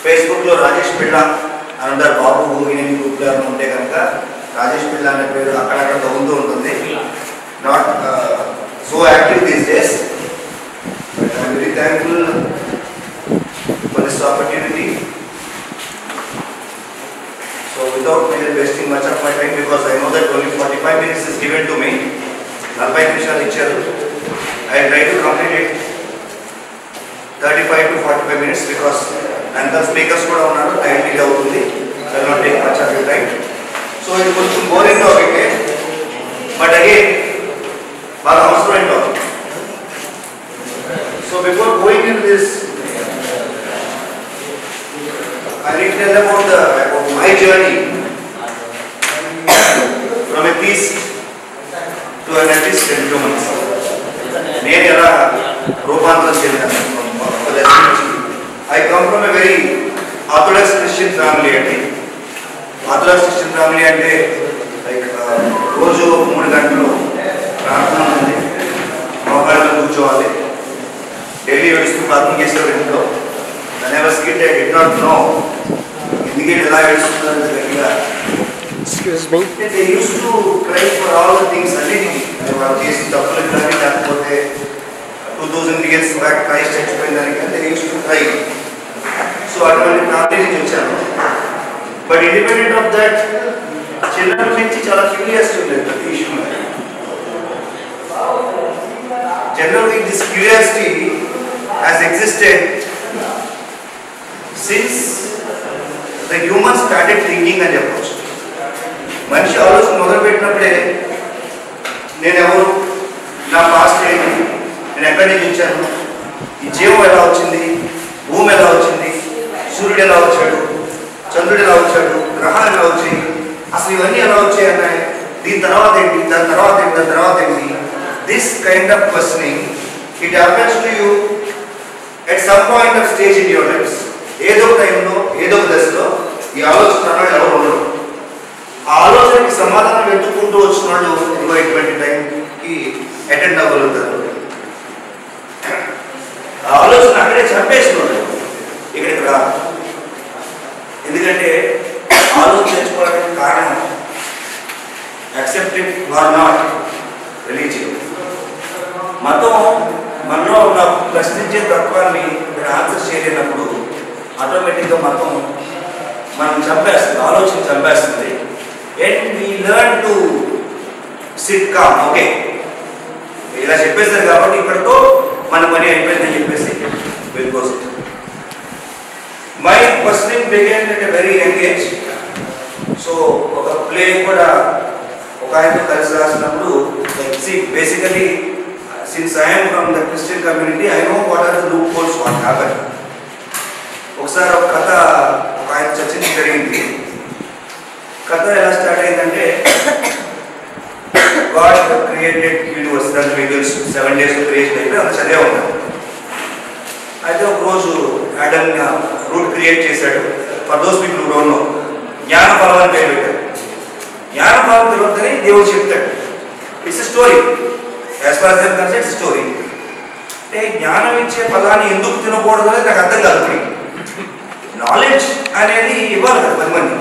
ఫేస్బుక్లో రాజేష్ పిళ్ళ అని ఉంటారు, బాబు భూమిని గ్రూప్లో ఏమైనా ఉంటే కనుక రాజేష్ పిళ్ళ అనే పేరు అక్కడక్కడ తగ్గుతూ ఉంటుంది. Not so active these days, but I'm very thankful for this opportunity. So without wasting much of my time, because I know that only 45 minutes is given to me, 40 నిమిషాలు ఇచ్చారు. I try to complete it 35 to 45 minutes because అంతా speakers కూడా ఉన్నారు, time delay అవుతుంది. I will not take much of your time. So ఇది కొంచెం boring topic, but again బాగా అవసరమైన topic. So before going into this, I will tell about my journey from a priest to an artist in 2 months. నేను ఎలా రూపాంతరం చెందాను. I come from a very Orthodox Christian family. Orthodox Christian family అంటే like రోజు 3 గంటలు ప్రార్థన ఉంది, మోకాళ్ళలో కూర్చోవాలి, డైలీ ఏడుస్తూ ప్రార్థన చేసేవారు ఇంట్లో. I never skipped, I did not know ఎందుకంటే ఎలా ఏడుస్తున్నారు గట్టిగా. They used to cry for all the things అన్నిటికీ, వాళ్ళు చేసిన తప్పులకు కానీ లేకపోతే 2000 years బ్యాక్ క్రైస్ట్ చచ్చిపోయిన దానికి they used to cry. So అటువంటి ఫ్యామిలీ నుంచి వచ్చాను. బట్ ఇండిపెండెంట్ ఆఫ్ దట్ చిన్నప్పటి నుంచి చాలా క్యూరియాసిటీ ఉండేది ప్రతి విషయం. Generally this curiosity has existed since the humans started thinking అని చెప్పవచ్చు. మనిషి ఆలోచన మొదలుపెట్టినప్పుడే నేను ఎవరు, నా పాస్ట్ ఏంటి, నేను ఎక్కడి నుంచి వచ్చాను, ఈ జీవం ఎలా వచ్చింది, భూమి ఎలా వచ్చింది, సూర్యుడు ఎలా వచ్చాడు, చంద్రుడు ఎలా వచ్చాడు, గ్రహాలు ఎలా వచ్చాయి, అసలు ఇవన్నీ ఎలా వచ్చాయి అన్నాయి, దీని తర్వాత ఏంటి, దాని తర్వాత ఏంటి, దాని తర్వాత ఏంటి. This kind of questioning it happens to you at some point of stage in your lives. ఏదో టైంలో ఏదో దశలో ఈ ఆలోచన అన్నాడు ఎవరు ఉండరు. ఆ ఆలోచనకి సమాధానం వెతుక్కుంటూ వచ్చినాడు ఇదిగో ఇటువంటి టైంకి అటెండ్ అవ్వగలుగుతారు. ఆ ఆలోచన అక్కడే చంపేస్తున్నాడు, ఇక్కడికి రా. ఎందుకంటే ఆలోచన తెచ్చుకోవడానికి కారణం యాక్సెప్టెడ్ ఆర్ నాట్ రిలీజియన్. మతం మనలో ఉన్న ప్రశ్నించే తత్వాన్ని ఆన్సర్ చేయలేనప్పుడు ఆటోమేటిక్గా మతం మనం చంపేస్తుంది, ఆలోచన చంపేస్తుంది. And we learn to sit calm. Okay, ఇలా చెప్పేశారు కాబట్టి ఇక్కడితో మన పని అయిపోయిందని చెప్పేసి వెళ్ళిపోతుంది. My questioning begin at a very young age. So ఒక ప్లే కూడా ఒక ఆయనతో కలిసి రాసినప్పుడు basically since I am from the Christian community, I know what are the loopholes what happen. ఒకసారి ఒక కథ ఒక ఆయన చర్చకి జరిగింది. కథ ఎలా స్టార్ట్ అయిందంటే, గాడ్ క్రియేటెడ్ యూనివర్స్, దాని వీడియోస్ 7 days క్రియేషన్ అయితే అది చదివే ఉంటాం. అయితే ఒక రోజు యాడమ్ రూట్ క్రియేట్ చేశాడు. For those people who don't know, జ్ఞాన ఫలం అని పేరు పెట్టారు. జ్ఞాన ఫలం తెలియదని దేవుడు చెప్తాడు. It's a story. As far as concept story. అంటే జ్ఞానం ఇచ్చే ఫలాన్ని ఎందుకు తినకూడదు అనేది నాకు అర్థం కాదు. నాలెడ్జ్ అనేది ఇవ్వాలి కదా 10 మంది.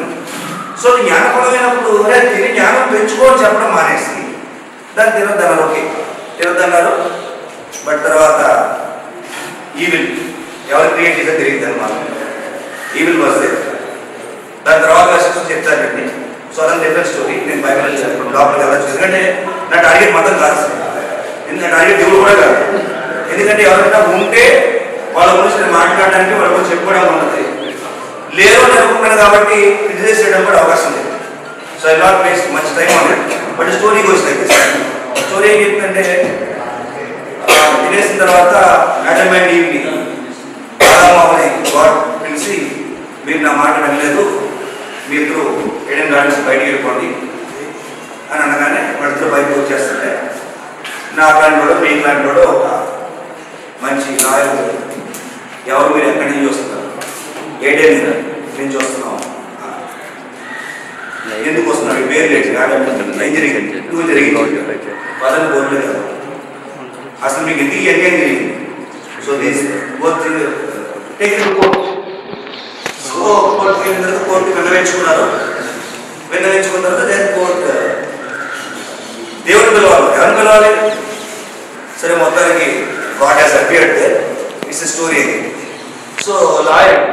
సో జ్ఞానఫలమైనప్పుడు తిని జ్ఞానం పెంచుకోని చెప్పడం మానేసి దాన్ని తినొద్దన్నారు. ఓకే, తినొద్దన్నారు. బట్ తర్వాత ఈవిల్ ఎవరు క్రియేట్ చేసా తెలియదు అనమాట. ఈవిల్ వస్తే దాని తర్వాత చెప్తానండి. సో అదని డిఫరెంట్ స్టోరీ. నేను బైబిల్ డాక్టర్ ఎలా చూసి, ఎందుకంటే నా టార్గెట్ మతం కాదు, ఎందుకంటే టార్గెట్ దేవుడు కూడా కాదు. ఎందుకంటే ఎవరైనా ఉంటే వాళ్ళ గురించి నేను మాట్లాడడానికి వాళ్ళ గురించి చెప్పుకోవడం ఉన్నది. లేరు అని అనుకుంటాను కాబట్టి క్రిటిసైజ్ చేయడం కూడా అవకాశం లేదు. So I not waste much time on it. But స్టోరీకి వస్తాయి. స్టోరీ ఏం చెప్తుంటే, తినేసిన తర్వాత యాడమ్ అండ్ ఈవ్ని ఆదామని గాడ్ పిలిచి, మీరు నా మాట వినలేదు, మీ ఇద్దరు ఏడెన్ గార్డెన్స్ బయటికి వెళ్ళిపోండి అని అనగానే వాళ్ళిద్దరు బయటకు వచ్చేస్తుంటే, నాకు లాంటి వాడు మీకు లాంటి వాడు ఒక మంచి లాయర్, ఎవరు మీరు ఎక్కడి నుంచి వస్తున్నారు, ఏడెన్ నుంచి వస్తున్నాం, ఎందుకు వస్తున్నాడు, పేరు లేదు, జరిగింది పదని బోర్డు కదా, అసలు మీకు ఎందుకు ఎంగేజ్ జరిగింది. So this both take report. కోర్టుకి వెళ్ళిన తర్వాత కోర్టు విన్నవించుకున్న తర్వాత దాని కోర్టు దేవుడు పిలవాలి. ఎవరిని పిలవాలి? సరే మొత్తానికి God has appeared there. It's a story. So lawyer,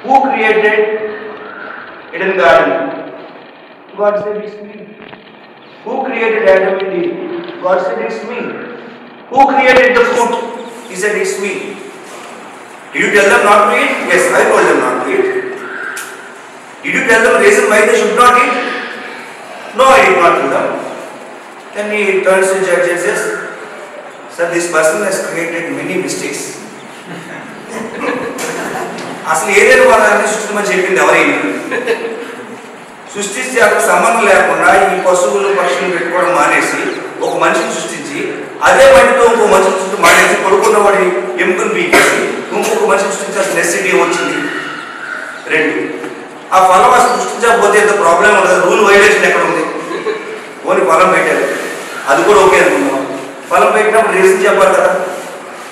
who created Eden garden? God said it's me. Who created Adam and Eve? God said it's me. Who created the fruit? He said it's me. Did you tell them not to eat? Yes, I told them not to eat. Did you tell them reason why they should not eat? No, I did not tell them. Then he turns to the judge and says, sir, this person has created many mistakes. అసలు ఏదైనా వాళ్ళని సృష్టిమని చెప్పింది ఎవరైనా? సృష్టిస్తే అక్కడ సంబంధం లేకుండా ఈ పశువులు పక్షులు పెట్టుకోవడం మానేసి ఒక మనిషిని సృష్టించి అదే మట్టితో ఇంకో మనిషిని సృష్టి మానేసి పడుకున్న వాడి ఎముకను పీకేసి ఇంకొక మనిషిని సృష్టించాల్సిన నెసిటీ వచ్చింది. 2, ఆ ఫలం అసలు సృష్టించకపోతే ఎంత ప్రాబ్లం ఉండదు. రూల్ వైలేషన్ ఎక్కడ ఉంది? ఓన్లీ ఫలం పెట్టారు, అది కూడా ఓకే అనుకున్నాం. ఫలం పెట్టినప్పుడు రీజన్ చెప్పాలి కదా.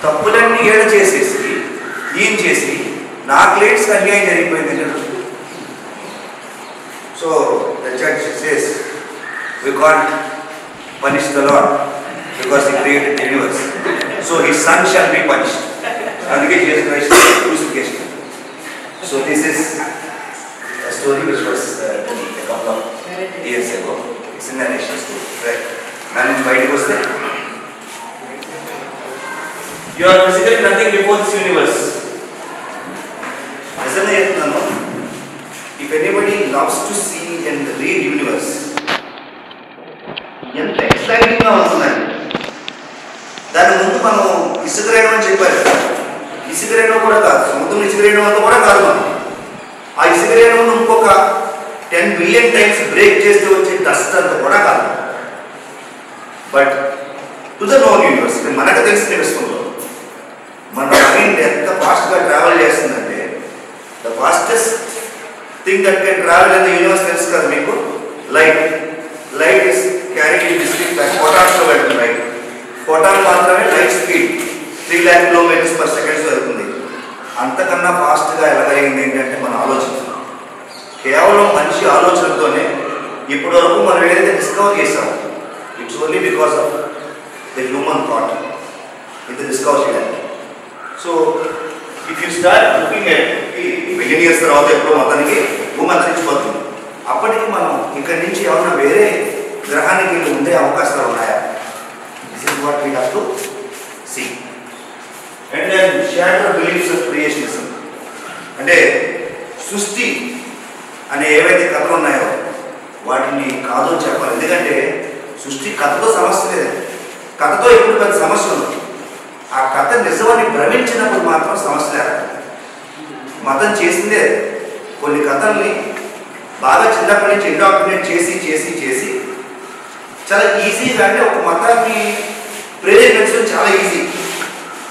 తప్పులన్నీ ఏడ చేసేసి ఏం చేసి నా క్లయింట్స్కి అన్యాయం జరిగిపోయింది కదా. So the judge says we can't punish the Lord because he created the universe, so his son shall be punished. అందుకే Jesus Christ crucifixion. So this is a story which was a couple of years ago. It's a narration story, right? Man నుంచి బయటకు వస్తే you are physically nothing before this universe. నిజంగా చెప్తున్నాను, if anybody loves to see and read universe, ఎంత ఎక్సైటింగ్గా ఉంటుందండి. దాని ముందు మనం ఇసుక రేణువు అని చెప్పారు. ఇసుక రేణువు కూడా కాదు, సముద్రం ఇసుక రేణువు అంతా కూడా కాదు. మనం ఆ ఇసుక రేణువును ఇంకొక 10 బిలియన్ టైమ్స్ బ్రేక్ చేస్తే వచ్చే డస్ట్ అంతా కూడా కాదు. But to the known universe, మనకు తెలిసిన విశ్వంలో మన మైండ్ ఎంత ఫాస్ట్గా ట్రావెల్ చేస్తుందంటే, the fastest thing that can travel in the universe తెలుసు కదా మీకు? Light is carried in discrete ఫోటాన్స్లో వెళ్తుంది. లైట్ ఫోటాన్ మాత్రమే light speed 3 lakh kilometers per second వెళ్తుంది. అంతకన్నా ఫాస్ట్గా వెళ్ళగలిగింది ఏంటంటే మన ఆలోచన. కేవలం మనిషి ఆలోచనతోనే ఇప్పటి వరకు మనం ఏదైతే డిస్కవర్ చేసామో, it's only because of the human thought ఇది డిస్కవర్ చేయాలి. So if you start looking at million years తర్వాత ఎప్పుడో మొత్తానికి భూమి అంతరించిపోతుంది. అప్పటికి మనం ఇక్కడి నుంచి ఏమన్నా వేరే గ్రహానికి ఉండే అవకాశాలు ఉన్నాయా? This is what we have to see. And then shatter beliefs of creationism, అంటే సృష్టి అనే ఏవైతే కథలు ఉన్నాయో వాటిని కాదు చెప్పాలి. ఎందుకంటే సృష్టి కథతో సమస్య లేదు, కథతో ఎప్పుడు పెద్ద సమస్య ఉంది. ఆ కథ నిజమని భ్రమించినప్పుడు మాత్రం సమస్య లేదు. మతం చేసిందే కొన్ని కథల్ని బాగా చిన్నప్పటి నుంచి ఇండాక్ట్రినేట్ చేసి చేసి చేసి చాలా ఈజీగా, అంటే ఒక మతాన్ని ప్రేరేపించడం చాలా ఈజీ.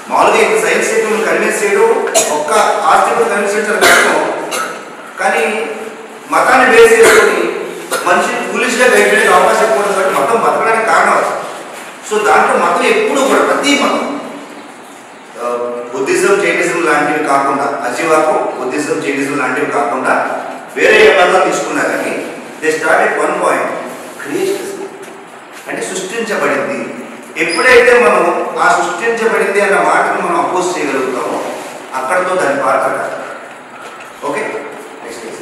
మామూలుగా ఇంత సైన్స్ సెక్టర్ కన్విన్స్ చేయడం, ఒక్క ఆస్తికులు కన్విన్స్ చేయడం చాలా కష్టం. కానీ మతాన్ని బేస్ చేసుకొని మనిషిని ఫులిష్గా గైడ్ చేయడానికి అవకాశం ఎక్కువ ఉంటుంది. కాబట్టి మతం బతకడానికి కారణం. సో దాంట్లో మతం ఎప్పుడు కూడా ప్రతి మతం బుద్ధిజం జైనిజం లాంటివి కాకుండా, అజీవాకు బుద్ధిజం జైనిజం లాంటివి కాకుండా వేరే ఏమన్నా తీసుకున్నా కానీ they start at one point creationism, అంటే సృష్టించబడింది. ఎప్పుడైతే మనం ఆ సృష్టించబడింది అన్న మాటను మనం అపోజ్ చేయగలుగుతామో అక్కడితో దాని పాత్ర కాదు. Okay, next please.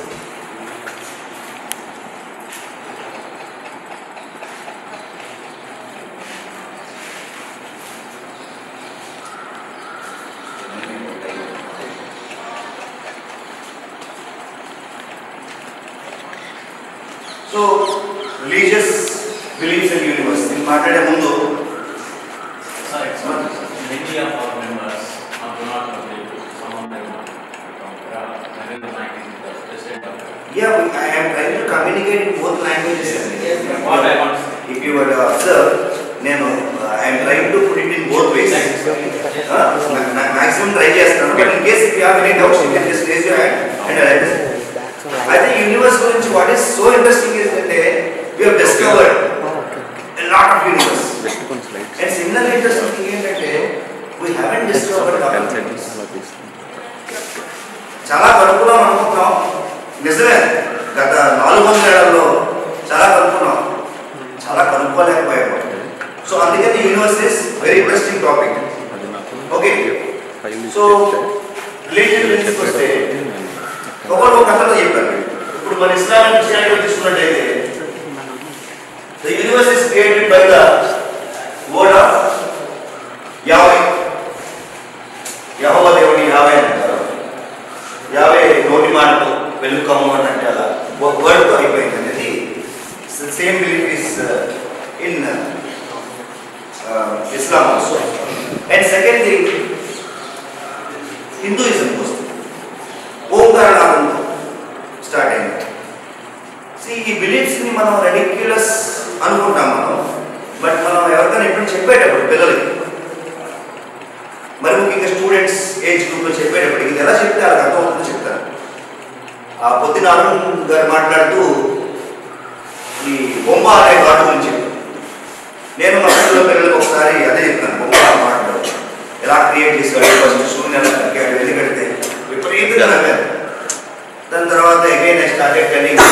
So religious beliefs in universe నేను మాట్లాడే ముందు many of our members do not agree to some of them. Yeah, I am trying to communicate in both languages. What I want, if you would observe, I am trying to put it in both ways. Maximum try chestanu, but in case if you have any doubts, you can just raise your hand and I'll answer. I think universe gurinchi what is so interesting is that we have discovered a lot of universe. And similarly interesting thing ఏంటంటే we haven't discovered a lot of universe. 400 ఏళ్లలో చాలా కనుక్కున్నాం, చాలా కనుక్కోలేకపోయాము. So అందుకని universe is very interesting topic. Okay, so religion గురించి వస్తే ఒక కథలో చెప్పారు. ఇప్పుడు మన ఇస్లామిక్ క్రిస్టియానిటీ తీసుకున్నట్టయితే the universe is created by the word of యావే. యెహోవా దేవుని యావే అంటారు. యావే నోటి మాటతో వెలుకము అని అంటే అలా వర్డ్తో అయిపోయింది అనేది same belief is in Islam also. And second thing, Hinduism was Omkaranam start అయింది. See, ఈ బిలీఫ్స్ ని మనం రెడిక్యులస్ అనుకుంటాం మనం, బట్ మనం ఎవరికైనా ఎప్పుడు చెప్పేటప్పుడు పిల్లలకి, మరి ముఖ్యంగా స్టూడెంట్స్ ఏజ్ గ్రూప్లో చెప్పేటప్పుడు ఇది ఎలా చెప్తే వాళ్ళకి అర్థం అవుతుందో చెప్తారు. ఆ పొద్దున అరుణ్ గారు మాట్లాడుతూ ఈ బొమ్మ అనే గాడు గురించి నేను మా పిల్లలకు ఒకసారి అదే చెప్తాను. బొమ్మ మాట్లాడు ఎలా క్రియేట్ చేశాడు, ఫస్ట్ సూర్యుని ఎలా కట్టాడు, వెళ్ళి కడితే విపరీతంగా నవ్వారు. దాని తర్వాత again I started telling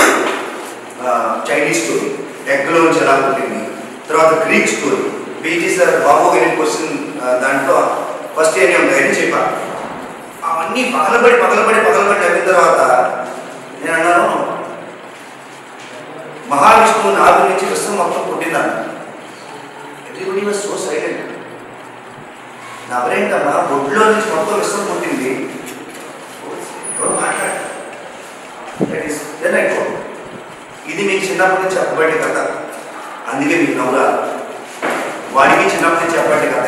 Chinese story, ఎగ్లో నుంచి ఎలా పుట్టింది. తర్వాత Greek story, PG sir Babu గారి క్వశ్చన్ దాంట్లో ఫస్ట్ ఇయర్ ఉంటాయని చెప్పాను. అవన్నీ పగలబడి అయిన తర్వాత నేను అన్నాను, మహావిష్ణువు నాలుగు నుంచి విశ్వం మొత్తం పుట్టిందన్న. Everybody was so silent. నవరేంటమ్మా బొడ్లో నుంచి మొత్తం విశ్వం పుట్టింది, ఎవరు మాట్లాడారు? ఇది మీకు చిన్నప్పటి నుంచి చెప్పబడే కథ, అందుకే మీకు నవ్వురా. వాడికి చిన్నప్పటి నుంచి చెప్పబడే కథ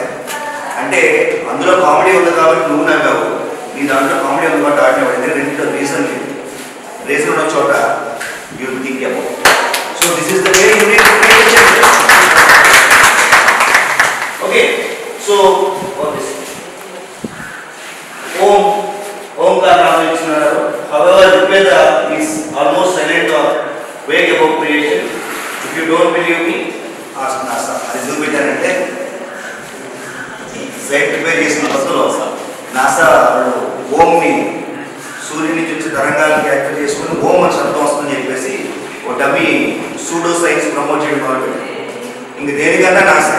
అంటే అందులో కామెడీ ఉంది కాబట్టి నువ్వు నవ్వావు, నీ దాంట్లో కామెడీ ఉంది కాబట్టి ఆడినవాడు. ఎందుకంటే రెండింటిలో రీజన్ లేదు. రీజన్ ఉన్న చోట you think about. So this is the way you need to create. Okay, so ఓంకార నామం ఇచ్చినారు. However, Rigveda is almost silent or vague about creation. If you don't believe me, ask NASA. అది చూపించానంటే site prepare చేసిన కొత్తలో NASA వాళ్ళు ఓంని సూర్యుని నుంచి వచ్చే తరంగాలకి యాక్టివ్ చేసుకుని ఓం అని శబ్దం వస్తుందని చెప్పేసి ఒక డమ్మీ సూడో సైన్స్ ప్రమోట్ చేయడం మొదలుపెట్టారు. ఇంక దేనికన్నా నాసా,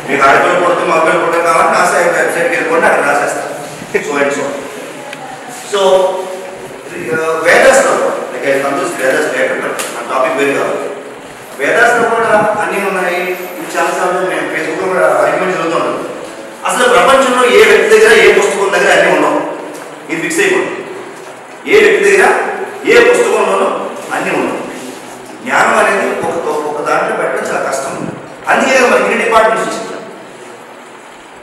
మీకు అడగలు కొడుతూ మొబైల్ కొట్టడం కాబట్టి నాసా వెబ్సైట్కి వెళ్ళిపోండి, అక్కడ రాసేస్తారు. సో అండ్ సో వేదాస్లో వేదాస్ లేటర్ ఆ టాపిక్ వేరు కావాలి. వేదాస్లో కూడా అన్నీ ఉన్నాయి. ఇది చాలాసార్లు మేము ఫేస్బుక్లో కూడా ఆర్గ్యుమెంట్ జరుగుతున్నాం. అసలు ప్రపంచంలో ఏ వ్యక్తి దగ్గర ఏ పుస్తకం దగ్గర అన్నీ ఉండవు. ఇది ఫిక్స్ అయిపోయింది. ఏ వ్యక్తి దగ్గర ఏ పుస్తకంలోనూ అన్నీ ఉండవు. జ్ఞానం అనేది ఒక దాంట్లో పెట్టడం చాలా కష్టం. అందుకే మనకి ఇన్ని డిపార్ట్మెంట్స్ వచ్చింది.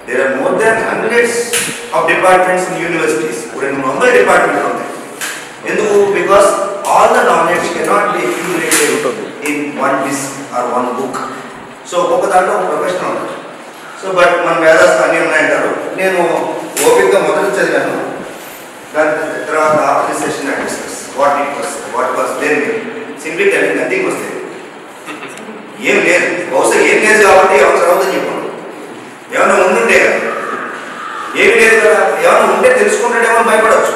There are more than hundreds of departments in universities. 200 డిపార్ట్మెంట్లు ఉంటాయి. ఎందుకు? Because all the knowledge cannot be accumulated in one disc or one book. So ఒక్కొక్క దాంట్లో ఒక ప్రొఫెషనల్ ఉంటుంది. సో బట్ మన వేదాస్ అన్నీ ఉన్నాయంటారు. నేను ఓపిక్గా మొదటి చదివాను. దాని తర్వాత after session I discuss what was there simply telling nothing వస్తే ఏం లేదు. బహుశా ఏం లేదు కాబట్టి ఎవరు చదవద్దని చెప్పాను. ఏమైనా ఉండుంటే కదా, ఏమీ లేదు కదా, ఏమైనా ఉంటే తెలుసుకుంటాడేమో భయపడవచ్చు.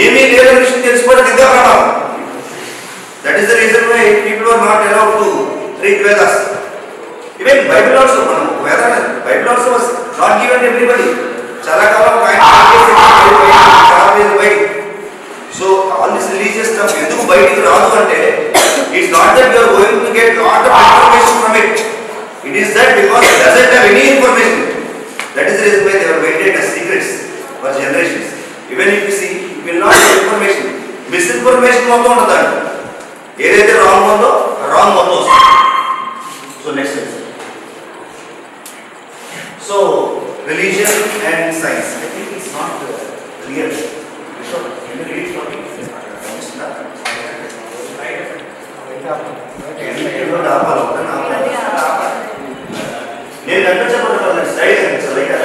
ఏమీ లేదని విషయం తెలుసుకోవడం ఇంకా ప్రమాదం. That is the reason why people are not allowed to read Vedas. Even Bible also, మనం Bible also was not given to everybody. చాలా కాలం so all this religious stuff ఎందుకు బయటికి రాదు అంటే it's not that you are going to get lot of information from it. It is that because it doesn't have any information. That is the reason why they are maintained as secrets for generations. Even if you see, you will not have information. Misinformation మొత్తం ఉంటుంది. ఏదైతే wrong ఉందో wrong మొత్తం వస్తుంది. So next, so religion and science. I think it's not clear. So can you read for me? నేను గంట చెప్పడం side light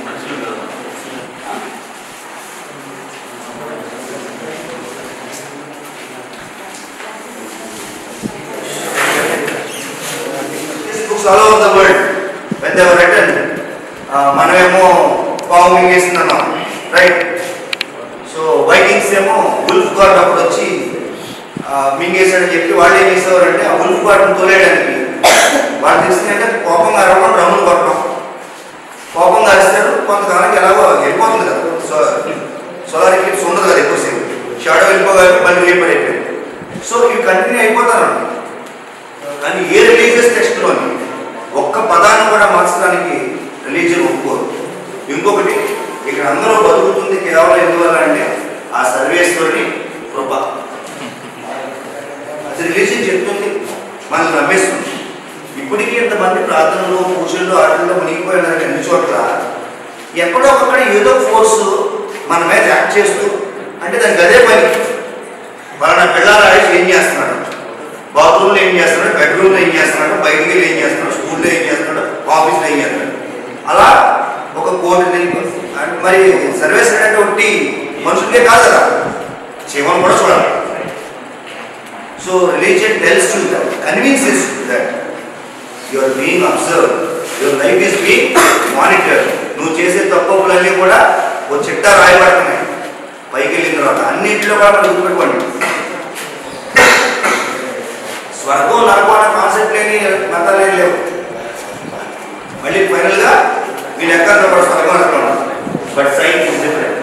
మనుషులు కదా. Books all over the world, when they were written, మనమేమో పాము మింగేస్తున్నాం, రైట్? సో వైకింగ్స్ ఏమో wolf gourd అప్పుడు వచ్చి మింగేసాడని చెప్పి వాళ్ళు ఏం చేసేవారంటే ఆ ఉల్ఫ్ గార్డ్ని తోలేయడానికి వాళ్ళు తెలిసిందంటే కోపంగా అరవడం, డ్రమ్ములు కొట్టడం. కోపంగా అరిస్తాడు, కొంతకాలానికి ఎలాగో వెళ్ళిపోతుంది కదా, సోలార్ ఎక్లిప్స్ ఉండదు కదా ఎక్కువసేపు, షాడో వెళ్ళిపోగానే మళ్ళీ రేపడి అయిపోయింది. సో ఇవి కంటిన్యూ అయిపోతారండి. కానీ ఏ రిలీజియస్ టెక్స్ట్లోని ఒక్క పదాన్ని కూడా మార్చడానికి రిలీజియన్ ఒప్పుకోదు. ఇంకొకటి, ఇక్కడ అందరూ బతుకుతుంది కేవలం ఎందువల్ల అంటే ఆ సర్వేశ్వరుని కృప. అది రిలీజియన్ చెప్తుంది, మనల్ని నమ్మేస్తుంది. ఇప్పటికీ ఇంతమంది ప్రార్థనలు, పూజల్లో, ఆటల్లో మునిగిపోయినారంటే అన్ని చోట్ల ఎక్కడో ఒక్కడ ఏదో ఫోర్సు మన మీద యాక్ట్ చేస్తూ, అంటే దానికి అదే పని. వాళ్ళ పిల్లల ఆయుష్ ఏం చేస్తున్నాడు, బాత్రూమ్లో ఏం చేస్తున్నాడు, బెడ్రూమ్లో ఏం చేస్తున్నాడు, బయటికి వెళ్ళి ఏం చేస్తున్నాడు, స్కూల్లో ఏం చేస్తున్నాడు, ఆఫీస్లో ఏం చేస్తున్నాడు, అలా ఒక కోర్టుని. మరి సర్వీస్ అంటే ఒకటి మనుషులకే కాదు కదా, జీవనం కూడా చూడాలి. So religion tells you that, convinces you that you are being observed, your life is being monitored. నువ్వు చేసే తప్పులన్నీ కూడా ఓ చిట్టా రాయబడుతున్నాయి. పైకి వెళ్ళిన తర్వాత అన్నింటిలో కూడా మనం గుర్తుపెట్టుకోండి, స్వర్గం నరకం అనే కాన్సెప్ట్ లేని మతాలు ఏం లేవు. మళ్ళీ ఫైనల్గా మీ లెక్కలతో కూడా స్వర్గం నరకం. But science is different.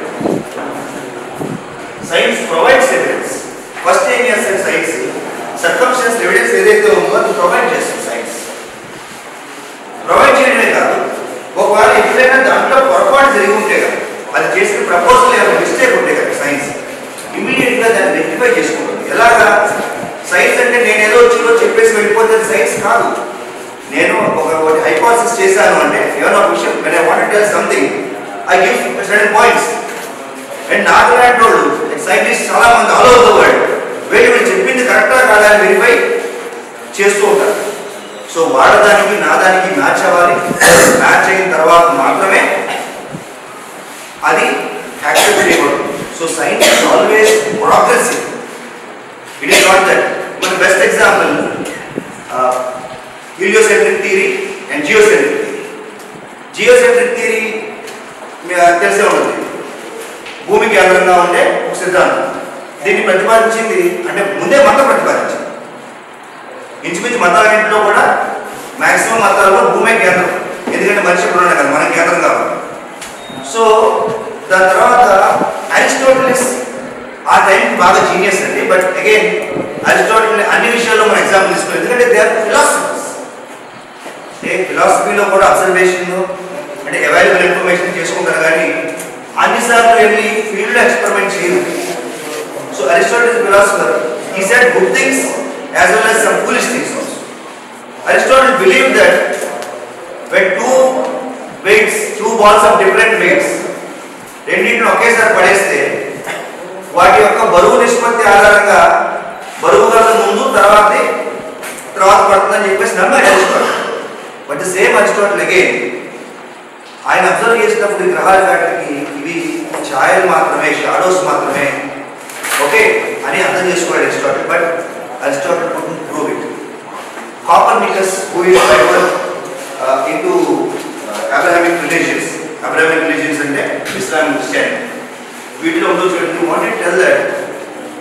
Science provides evidence. First ఏం చేస్తుంది సైన్స్? సర్కమ్స్టెన్స్ ఎవిడెన్స్ ఏదైతే ఉందో అది ప్రొవైడ్ చేస్తుంది. సైన్స్ ప్రొవైడ్ చేయడమే కాదు, ఒకవేళ ఎప్పుడైనా దాంట్లో పొరపాటు జరిగి ఉంటే కదా, అది చేసిన ప్రపోజల్ ఏమైనా మిస్టేక్ ఉంటే కదా, సైన్స్ ఇమీడియట్గా దాన్ని రెక్టిఫై చేసుకుంటుంది. ఎలాగా? సైన్స్ అంటే నేను ఏదో వచ్చిందో చెప్పేసి వెళ్ళిపోతే సైన్స్ కాదు. నేను ఒకటి హైపోథసిస్ చేశాను అంటే ఏమైనా ఒక విషయం, when I want to tell something, I give certain points. And నాకు లాంటి వాళ్ళు సైంటిస్ట్ చాలా మంది ఆల్ ఓవర్ ద వరల్డ్ వీళ్ళు చెప్పింది కరెక్టా కాదా అని వెరిఫై చేస్తూ ఉంటారు. సో వాళ్ళ దానికి నా దానికి మ్యాచ్ అవ్వాలి. మ్యాచ్ అయిన తర్వాత మాత్రమే అది యాక్సెప్ట్ చేయకూడదు. So science is always progressive. It is not that. మన best example heliocentric theory and geocentric theory. Geocentric theory తెలిసే ఉంటుంది, భూమి కేంద్రంగా ఉండే ఒక సిద్ధాంతం. దీన్ని ప్రతిపాదించింది అంటే ముందే మతం ప్రతిపాదించింది. ఇంచుమించు మతాలన్నింటిలో కూడా మ్యాక్సిమం మతాల్లో భూమే కేంద్రం, ఎందుకంటే మనిషి ఇప్పుడు ఉన్నాడు కదా, మన కేంద్రం కాబట్టి. సో దాని తర్వాత అరిస్టాటిల్ ఆ టైంకి బాగా జీనియస్ అండి. బట్ అగైన్ అరిస్టాటిల్ అన్ని విషయాల్లో మనం ఎగ్జాంపుల్ తీసుకోవాలి, ఎందుకంటే దే ఆర్ ఫిలాసఫర్స్. అంటే ఫిలాసఫీలో కూడా అబ్జర్వేషన్ అంటే అవైలబుల్ ఇన్ఫర్మేషన్ చేసుకుంటారు, కానీ అన్నిసార్లు వెళ్ళి ఫీల్డ్ ఎక్స్పెరిమెంట్ చేయరు. So Aristotle is philosopher. He said good things as well as some foolish things also. Aristotle believed that when two balls of different weights రెండింటిని ఒకేసారి పడేస్తే వాటి యొక్క బరువు నిష్పత్తి ఆధారంగా బరువు గల ముందు తర్వాత పడుతుందని చెప్పేసి నమ్మాడు Aristotle. But the same Aristotle again ఆయన అబ్జర్వ్ చేసినప్పుడు ఈ గ్రహాల వాటికి ఇవి ఛాయలు మాత్రమే, షాడోస్ మాత్రమే, ఓకే అని అర్థం చేసుకోవాలి Aristotle. But Aristotle couldn't prove it. Copernicus, who is diverted into Abrahamic religions. Abrahamic religions అంటే Islam, Christianity. వీటిలో ఉందో చూడండి, what it tell that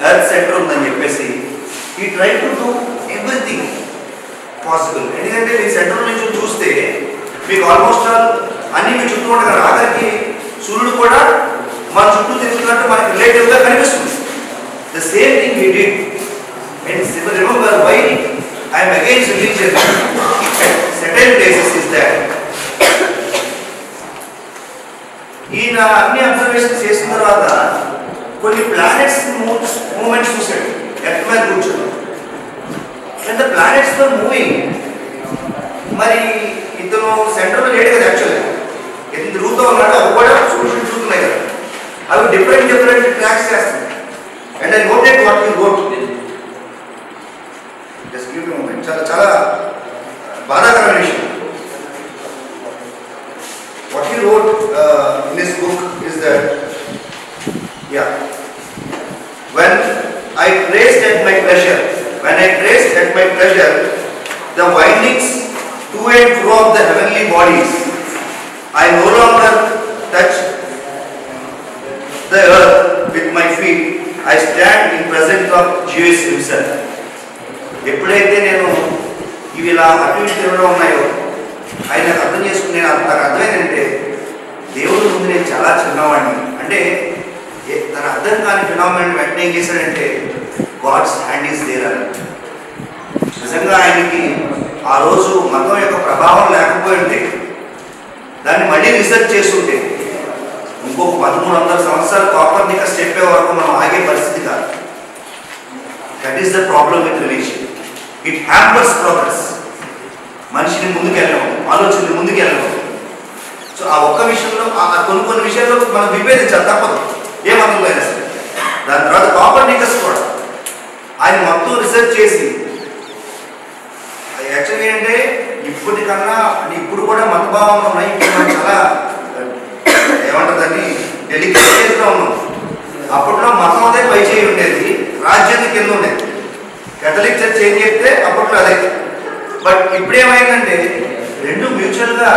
earth centre ఉందని చెప్పేసి he tried to do everything possible. ఎందుకంటే మీ సెంటర్ నుంచి చూస్తే మీకు ఆల్మోస్ట్ అన్ని మీ చుట్టూ ఉండగా ఆఖరికి సూర్యుడు కూడా మన చుట్టూ తిరుగుతున్నట్టు మనకి రిలేటివ్గా కనిపిస్తుంది. The same thing he did. And remember why I am against religion at certain places is that ఈయన అన్ని అబ్జర్వేషన్స్ చేసిన తర్వాత కొన్ని ప్లానెట్స్ మూమెంట్స్ చూసాడు ఎర్త్ మీద కూర్చొని. అండ్ ద ప్లానెట్స్ తో మూవింగ్. మరి ఇతను సెంటర్లో లేడు కదా, యాక్చువల్గా ఎంత తిరుగుతూ ఉన్నాడో అవి కూడా చూస్తున్నాయి కదా, అవి డిఫరెంట్ ట్రాక్స్ చేస్తున్నాయి. And I noted what you wrote. చాలా బాధాకరమైన విషయం. What he wrote in his book is that, when I traced at my pleasure, the windings to and fro of the heavenly bodies, I no longer touch the earth with my feet. I stand in presence of Jesus himself. ఎప్పుడైతే నేను ఇవి ఇలా అటు ఇటు తిరగడం ఉన్నాయో ఆయన అర్థం చేసుకుని నాకు అర్థమైందంటే దేవుడి ముందు నేను చాలా చిన్నవాడిని. అంటే తన అర్థం కాని ఫినామినల్ వెంటనే ఏం చేశాడంటే గాడ్స్ హ్యాండ్ ఈజ్ దేర్ అని. నిజంగా ఆయనకి ఆ రోజు మతం యొక్క ప్రభావం లేకపోయి ఉంటే, దాన్ని మళ్ళీ రీసెర్చ్ చేస్తుంటే ఇంకొక 1300 సంవత్సరాలు కోపర్నికస్ చెప్పే వరకు మనం ఆగే పరిస్థితి కాదు. That is the problem with religion. It hampers progress. మనిషిని ముందుకెళ్ళడం, ఆలోచనని ముందుకెళ్ళడం. సో ఆ ఒక్క విషయంలో కొన్ని విషయాల్లో మనం విభేదించాలి, తప్పదు ఏ మతంలో అయినా సరే. దాని తర్వాత కోపర్నికస్ కూడా ఆయన మొత్తం రీసెర్చ్ చేసి యాక్చువల్గా ఏంటంటే ఇప్పటికన్నా ఇప్పుడు కూడా మతభావంలో ఉన్నాయి. ఇప్పుడు మనం చాలా ఏమంటుందని డెలికేట్ స్టేజ్లో ఉన్నాం. అప్పట్లో మతం అదే పై చేయి ఉండేది, రాజ్యం కింద ఉండేది. కేథలిక్ చర్చ్ ఏం చెప్తే అప్పట్లో అదే. బట్ ఇప్పుడు ఏమైందంటే రెండు మ్యూచువల్గా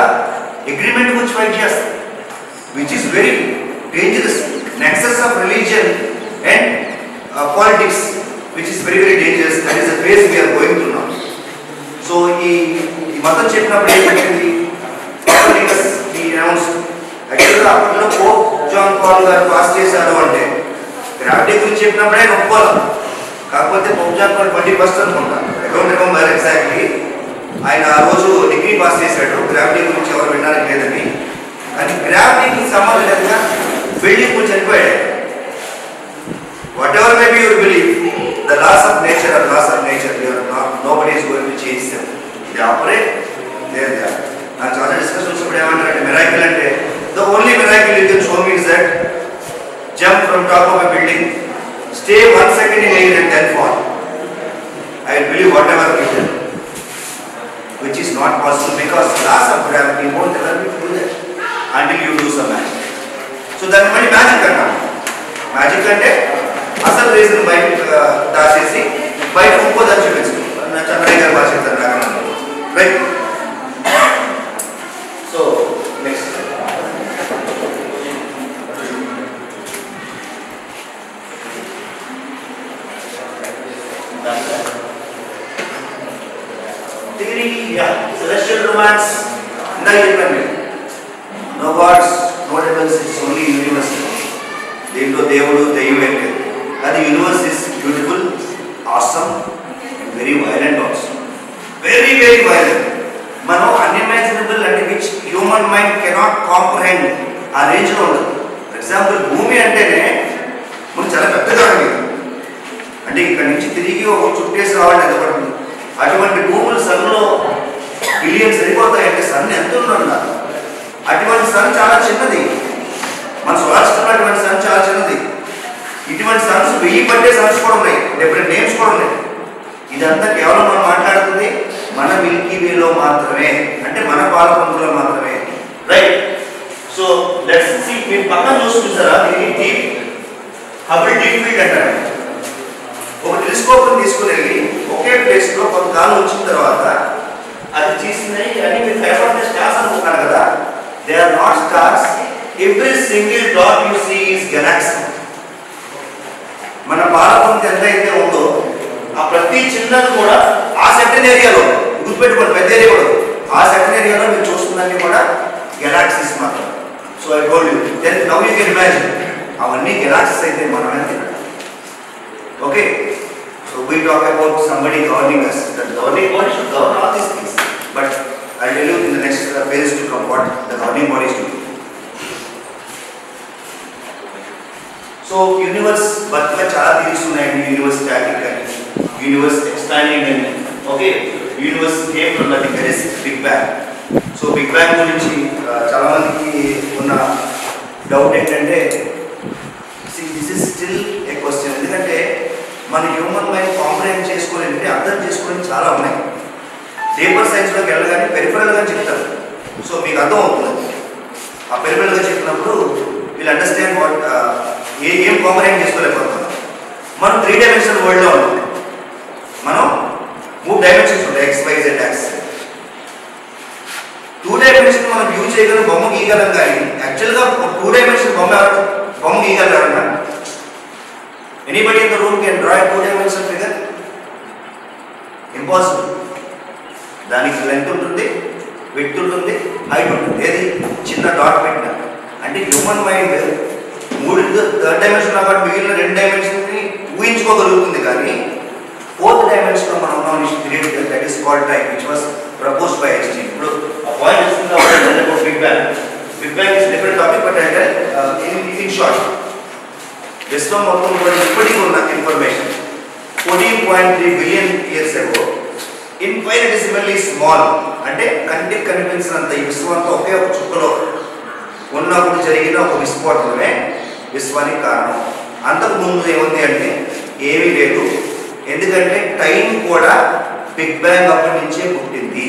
అగ్రిమెంట్ గురించి ఫైట్ చేస్తాయి, which is very dangerous. Nexus of religion and politics which is very dangerous. That is the phase we're going to now. So ఈ మతం చెప్పినప్పుడు ఏం చెప్పింది యాక్చువల్గా అప్పట్లో పోప్ జాన్ పాల్ గారు పాస్ చేశారు అంటే గ్రావిటీ గురించి చెప్పినప్పుడే ఒప్పుకోవాలి. కాకపోతే పోప్ జాన్ పాల్ 21st అనుకుంటా, అకౌంట్ రిమెంబర్ ఎగ్జాక్ట్లీ. ఆయన ఆ రోజు డిగ్రీ పాస్ చేశాడు, గ్రావిటీ గురించి ఎవరు వినడానికి లేదని. కానీ గ్రావిటీకి సంబంధం లేదుగా బిల్డింగ్ గురించి చనిపోయాడు. What ever may be your believe, the laws of nature are laws of nature. Nobody is going to change them. They operate, they are there. నాకు చాలా డిస్కషన్స్ ఇప్పుడు ఏమంటారంటే మిరాకిల్ అంటే the only miracle you can show me is that jump from top of a building, stay 1 second in air and then fall. I will believe whatever you tell, which is not possible because laws of gravity won't allow you to do that until you do some magic. So దాన్ని మళ్ళీ magic అంటాం. Magic అంటే అసలు reason బయట దాచేసి బయట ఇంకో దాన్ని చూపించు. చంద్రయ్య గారు భాష right. So next theory, celestial romance. ఇందాక చెప్పండి, no gods, no devils, it's only universe. దీంట్లో దేవుడు దెయ్యం ఏంటి? అది universe is beautiful, awesome and very violent also. Very very violent. మనం అన్ఇమాజినబుల్ అంటే which human mind cannot comprehend ఆ రేంజ్లో ఉండదు. ఫర్ ఎగ్జాంపుల్ భూమి అంటేనే మనం చాలా పెద్దగా ఉంది. అంటే ఇక్కడ నుంచి తిరిగి ఒక చుట్టేసి రావాలి ఎంత పడుతుంది. అటువంటి భూములు సన్లో బిలియన్స్ సరిపోతాయంటే సన్ ఎంత ఉన్నారు. అటువంటి సన్ చాలా చిన్నది. మన సోలార్ అటువంటి సన్ చాలా చిన్నది. ఇటువంటి సన్స్ 1000 పట్టే సన్స్ కూడా ఉన్నాయి, డిఫరెంట్ నేమ్స్ కూడా ఉన్నాయి. ఇదంతా కేవలం మనం మాట్లాడుతుంది మన మిల్కీ వేలో మాత్రమే, అంటే మన పాలపంతులో మాత్రమే. రైట్. So let's see. మీరు పక్కన చూసారా, దీన్ని డీప్ హబుల్ డీప్ ఫీల్డ్ అంటారు. ఒక టెలిస్కోప్ తీసుకుని వెళ్ళి ఒకే ప్లేస్ లో కొంతకాలం వచ్చిన తర్వాత అది తీసినాయి అని మీరు ఫైబర్ స్టార్స్ అనుకుంటున్నారు కదా. They are not stars. Every single dot you see is galaxy. మన పాలపంత ఎంతైతే ఉందో ఆ ప్రతి చిన్నది కూడా ఆ సెకండ్ ఏరియాలో, గుర్తుపెట్టుకోండి పెద్ద ఏరియా కూడా, ఆ సెకండ్ ఏరియాలో మీరు చూస్తుందని కూడా గెలాక్సీస్ మాత్రం. So I told you. Then now you can imagine అవన్నీ గెలాక్సీస్ అయితే మనం ఎంత. Okay. So we talk about somebody governing us. The governing body should govern all these things. But I'll tell you in the next phase to come what the governing bodies do. So universe బర్త్లో చాలా theories ఉన్నాయండి. Universe static అని, universe expanding అని. Okay. Universe came from nothing, that is big bang. So big bang గురించి చాలా మందికి ఉన్న doubt ఏంటంటే this is still a question. ఎందుకంటే మన హ్యూమన్ మైండ్ కాంప్రహెండ్ చేసుకోవాలంటే అర్థం చేసుకోవడం చాలా ఉన్నాయి. డీపర్ సైన్స్లోకి వెళ్ళగానే పెరిఫరల్గా చెప్తారు. సో మీకు అర్థం అవుతుంది. ఆ పెరిమిల్గా చెప్పినప్పుడు వీళ్ళు అండర్స్టాండ్ వాట్ ఏం కాంప్రహెండ్ చేసుకోలేకపోతున్నాం. మనం 3 డైమెన్షనల్ వరల్డ్లో ఉన్నాం. మనం 3 డైమెన్షన్స్ ఉంటాయి, X Y Z axes. 2 dimension మనం వ్యూ చేయగలం, బొమ్మ గీయగలం. కానీ యాక్చువల్గా 2 డైమెన్షన్ బొమ్మ గీయగలరా? Anybody in the room can draw 2 dimension figure? Impossible. దానికి లెంత్ ఉంటుంది, విడ్త్ ఉంటుంది, హైట్ ఉంటుంది. ఏది చిన్న డాట్ పెట్టిన అంటే హ్యూమన్ మైండ్ 3 డైమెన్షన్ కాబట్టి మిగిలిన 2 డైమెన్షన్ని ఊహించుకోగలుగుతుంది. కానీ 4th డైమెన్షన్లో మనం ఉన్నాం. That is called time, which was proposed by Einstein. ఇప్పుడు ఆ పాయింట్ వస్తుంది కాబట్టి big bang. Big bang is different topic, but అంటే ఇన్ షార్ట్ విశ్వం మొత్తం కూడా ఇప్పటికీ ఉన్న information 14.3 billion years ago ఇన్ఫైనిటెసిమల్లీ small, అంటే కంటికి కనిపించినంత ఈ విశ్వంతో ఒకే ఒక చుక్కలో ఉన్నప్పుడు జరిగిన ఒక విస్ఫోటనమే విశ్వానికి కారణం. అంతకుముందు ఏముంది అంటే ఏమీ లేదు. ఎందుకంటే టైం కూడా బిగ్ బ్యాంగ్ అప్పటి నుంచే పుట్టింది.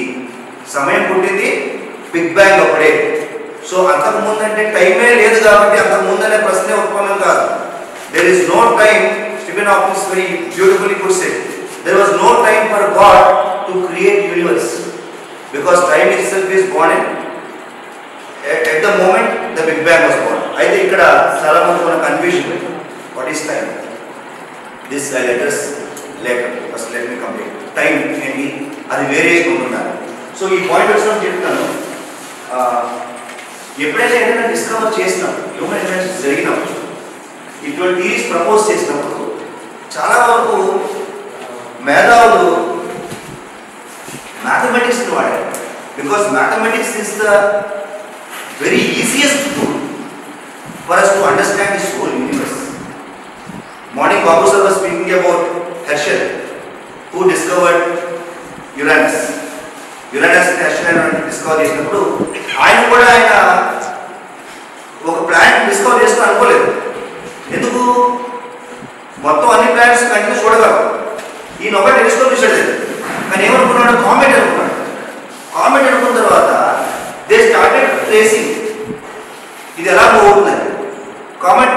సమయం పుట్టింది బిగ్ బ్యాంగ్ అప్పుడే. సో అంతకుముందు అంటే టైమే లేదు కాబట్టి అంతకుముందు అనే ప్రశ్నే ఉత్పన్నం కాదు. There is no time. Stephen Hawking very beautifully puts it. There was no time for God to create universe because time itself is born in at the moment the big bang was born. అయితే ఇక్కడ చాలా మంది మన confusion, what is time? This I letters later. First let me complete. Time ఏంటి, అది వేరే ఉంటున్నారు. So ఈ పాయింట్ వచ్చినప్పుడు చెప్తాను. ఎప్పుడైనా ఏదైనా డిస్కవర్ చేసినప్పుడు, హ్యూమన్ ఇన్వెన్షన్స్ జరిగినప్పుడు, ఇటువంటి థియరీస్ ప్రపోజ్ చేసినప్పుడు చాలా వరకు మేధావులు మ్యాథమెటిక్స్ని వాడారు. Because mathematics is the very easiest tool for us to understand this whole universe. Morning Babu sir was speaking about Herschel, who discovered Uranus. Uranus ని Herschel డిస్కవర్ చేసినప్పుడు ఆయన కూడా ఒక ప్లానెట్ డిస్కవర్ చేస్తూ అనుకోలేదు. ఎందుకు? మొత్తం అన్ని ప్లానెట్స్ కంటిన్యూ చూడగలం. ఈయన ఒకటి టెలిస్కోప్ చేశాడు. కానీ ఏమనుకున్నాడు? కామెట్ అనుకున్నాడు. కామెట్ అనుకున్న తర్వాత దే స్టార్టెడ్ ట్రేసింగ్ ఇది ఎలా మూవ్ అవుతుందని. కామెట్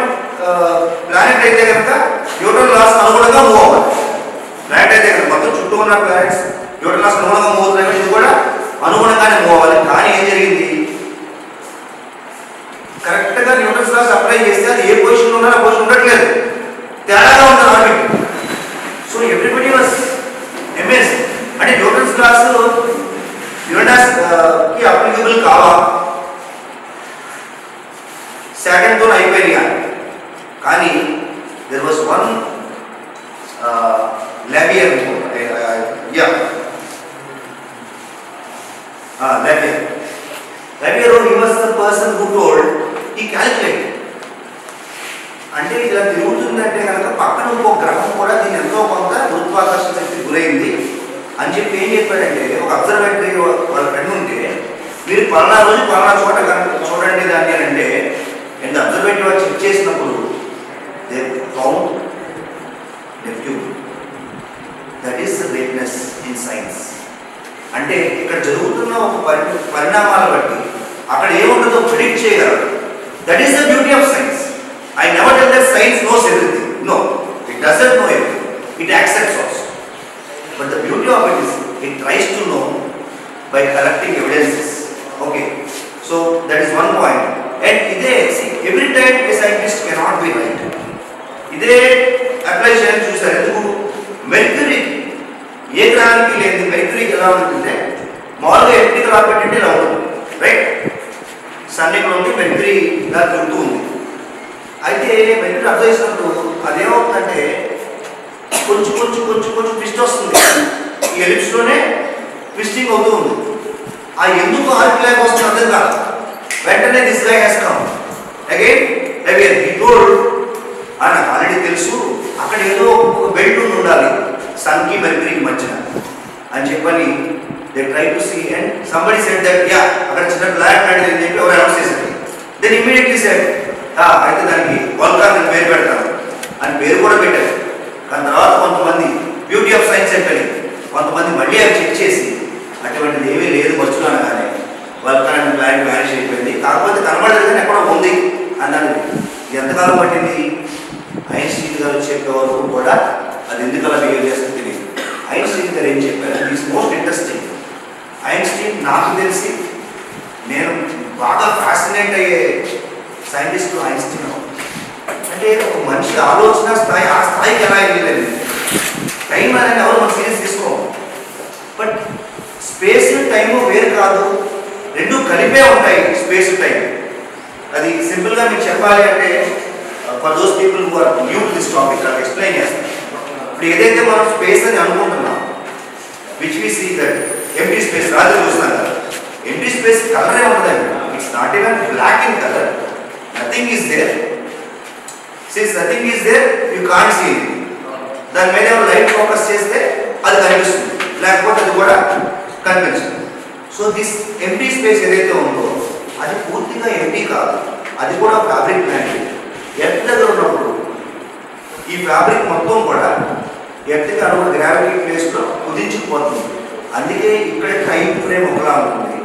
ప్లానెట్ అయితే కనుక న్యూటన్ లాస్ అనుగుణంగా మూవ్ అవ్వాలి. ప్లానెట్ అయితే కనుక మొత్తం చుట్టూ ఉన్న ప్లానెట్స్ న్యూటన్ లాస్ అనుగుణంగా మూవ్ అవుతున్నాయి, ఇది కూడా అనుగుణంగానే మూవ్ అవ్వాలి. కానీ ఏం జరిగింది? కరెక్ట్గా న్యూటన్స్ లాస్ అప్లై చేస్తే అది ఏ పొజిషన్లో ఉన్నా ఆ పొజిషన్ ఉండట్లేదు, తేడాగా ఉంటుంది orbit. So everybody was amazed. అంటే న్యూటన్స్ లాస్ యురేనస్ కి అప్లికబుల్ కావా? సాటర్న్తో అయిపోయినాయి. కానీ there was one లాబియర్. లాబియర్ he was the person who told, he calculated. అంటే ఇలా తిరుగుతుందంటే కనుక పక్కన ఇంకో గ్రహం కూడా దీని ఎంతో కొంత గురుత్వాకర్షణ శక్తి గురైంది అని చెప్పి ఏం చెప్పాడంటే, ఒక అబ్జర్వేటరీ వాళ్ళ ఫ్రెండ్ ఉంటే మీరు పలానా రోజు పలానా చోట కనుక చూడండి దాన్ని అని అంటే, అండ్ అబ్జర్వేటరీ వాళ్ళు చెక్ చేసినప్పుడు they found Neptune. That is the greatness in science. అంటే ఇక్కడ జరుగుతున్న ఒక పరిణామాలు బట్టి అక్కడ ఏముంటుందో ప్రిడిక్ట్ చేయగలరు. That is the beauty of science. I never tell that science knows everything. No, it doesn't know everything. It accepts also. But the beauty of it is, it tries to know by collecting evidences. Okay, so that is one point. And see, every time a scientist cannot be right. ఇదే apply చేయాలని చూసారు. ఎందుకు? Mercury ఏ గ్రహానికి లేదు. మెర్క్యూరీకి ఎలా ఉంటుందంటే మామూలుగా electrical orbit అంటే ఇలా ఉంటుంది, రైట్? సన్ ఇక్కడ ఉంది, మెర్క్యూరీ ఇలా తిరుగుతూ ఉంది. అయితే మెర్క్యూరీ అబ్జర్వ్ చేసినప్పుడు అదేమవుతుందంటే కొంచెం కొంచెం కొంచెం కొంచెం ట్విస్ట్ వస్తుంది. ఈ ఎలిప్స్లోనే ట్విస్టింగ్ అవుతూ ఉంది. ఆ ఎందుకు ఆర్కిలాగ్ వస్తుంది అర్థం కాదు. వెంటనే this guy has come again again he told, నాకు ఆల్రెడీ తెలుసు అక్కడ ఏదో ఒక బెల్ట్ ఉండాలి సన్కి మెర్క్యూరీకి మధ్యన అని చెప్పని they try to see and somebody said that yeah అక్కడ చిన్న ప్లానెట్ లాంటిది అని చెప్పి ఎవరు అనౌన్స్ చేశారు. దెన్ ఇమ్మీడియట్లీ సెడ్ అయితే దానికి వల్కాన్ అని పేరు పెడతాను అని పేరు కూడా పెట్టారు. దాని తర్వాత కొంతమంది బ్యూటీ ఆఫ్ సైన్స్ అంటే కొంతమంది మళ్ళీ అవి చెక్ చేసి అటువంటిది ఏమీ లేదు మర్చున్నాను కానీ వల్కాన్ ప్లానెట్ వ్యానిష్ అయిపోయింది. కాకపోతే కనబడదు ఎంతకాలం పట్టింది ఐన్స్టీన్ గారు చెప్పే వరకు కూడా అది ఎందుకు అలా బిహేవ్ చేస్తుందో తెలియదు. ఐన్స్టీన్ గారు ఏం చెప్పారు, దిస్ మోస్ట్ ఇంట్రెస్టింగ్. ఐన్స్టీన్ నాకు తెలిసి నేను బాగా ఫ్యాసినేట్ అయ్యే సైంటిస్ట్ ఐన్స్టీన్. అంటే ఒక మనిషి ఆలోచన స్థాయి ఆ స్థాయికి ఎలా వెళ్ళలేదు. టైం అనేది ఎవరు మనం సీరియస్ తీసుకోము. బట్ స్పేస్ టైము వేరు కాదు, రెండు కలిపే ఉంటాయి స్పేస్ టైం. అది సింపుల్గా మీకు చెప్పాలి అంటే for those people who are new to this topic అది ఎక్స్ప్లెయిన్ చేస్తాను. ఇప్పుడు ఏదైతే మనం స్పేస్ అని అనుకుంటున్నాం, which we see that empty space రాజు చూస్తున్నాం కదా, ఎంటీ స్పేస్ కలరే ఉండదండి. It's not even black in colour. Nothing is there. Since nothing is there you can't see it. దాని మీద లైట్ ఫోకస్ చేస్తే అది కనిపిస్తుంది, లేకపోతే అది కూడా కనిపించదు. సో దిస్ ఎంటీ స్పేస్ ఏదైతే ఉందో అది పూర్తిగా ఎంటీ కాదు, అది కూడా ఫ్యాబ్రిక్ లాంటిది. ఎర్త్ దగ్గర ఉన్నప్పుడు ఈ ఫ్యాబ్రిక్ మొత్తం కూడా ఎర్త్కి అనుకున్న గ్రావిటీ ప్లేస్లో కుదించుకుపోతుంది. అందుకే ఇక్కడ టైం ఫ్రేమ్ ఒకలా ఉంటుంది,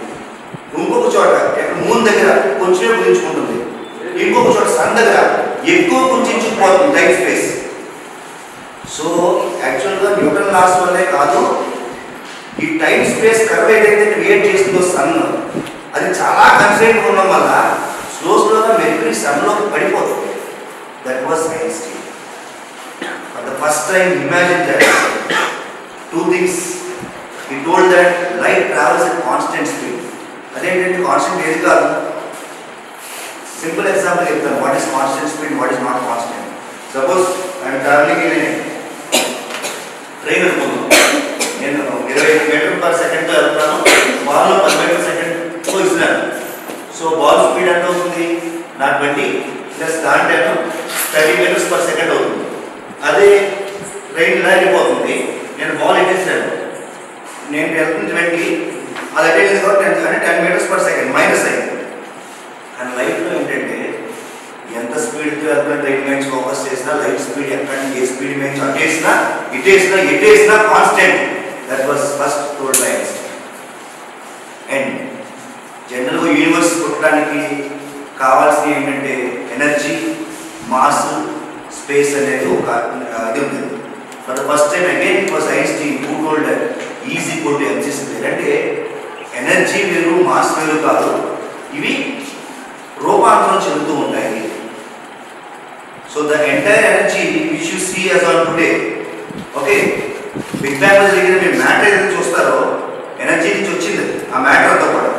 ఇంకొక చోట మూన్ దగ్గర కొంచెమే కుదించుకుంటుంది, ఇంకొక చోట సన్ దగ్గర ఎక్కువ కుదించుకుపోతుంది టైం స్పేస్. సో యాక్చువల్గా న్యూటన్ లాస్ వల్లే కాదు, ఈ టైం స్పేస్ కర్వ్ ఏదైతే క్రియేట్ చేస్తుందో సన్, అది చాలా కన్స్ట్రెయింట్ ఉండడం వల్ల స్లోగా మెర్క్యూరీ సన్లోకి పడిపోతుంది. That was Einstein. For the first time imagine that two things. He told that light travels at constant speed. అదేంటంటే కాన్స్టెంట్ ఏది కాదు. సింపుల్ ఎగ్జాంపుల్ చెప్తాను, what is constant speed, what is not constant. Suppose I'm travelling in train అనుకుందాం, నేను 25 మీటర్ల per సెకండ్తో వెళ్తాను, బాల్లో 10 మీటర్ల సెకండ్తో ఇస్తున్నాను. సో బాల్ స్పీడ్ ఎంత అవుతుంది, నా 20 ప్లస్ దాంట్లో 30 మీటర్స్ పర్ సెకండ్ అవుతుంది. అదే ట్రైన్ ఇలా వెళ్ళిపోతుంది, నేను బాల్ ఎట్టేసాను, నేను వెళ్తుంది 20, అది అటెండింది కాబట్టి 10 మీటర్స్ పర్ సెకండ్ మైనస్ అయింది. కానీ లైఫ్లో ఏంటంటే ఎంత స్పీడ్తో వెళ్తున్నా ట్రైన్ మైన్స్ ఫోకస్ చేసినా లైట్ స్పీడ్ ఎక్కడ ఏ స్పీడ్ మైన్స్ అటేసినా ఇటేసినా constant. That was first told by Einstein. And జనరల్గా యూనివర్స్ పుట్టడానికి కావాల్సింది ఏంటంటే ఎనర్జీ, మాస్, స్పేస్ అనేది ఒక ఇది ఉంటుంది. For the first time again it was Einstein who told that is equal to MC square. అంటే ఎనర్జీ వేరు, మాస్ వేరు కాదు, ఇవి రూపాంతరం చెందుతూ ఉంటాయి. So the entire energy which you see as on today, okay, big bang జరిగిన మీరు మ్యాటర్ ఏదైతే చూస్తారో ఎనర్జీ నుంచి వచ్చింది ఆ మ్యాటర్ అంతా కూడా,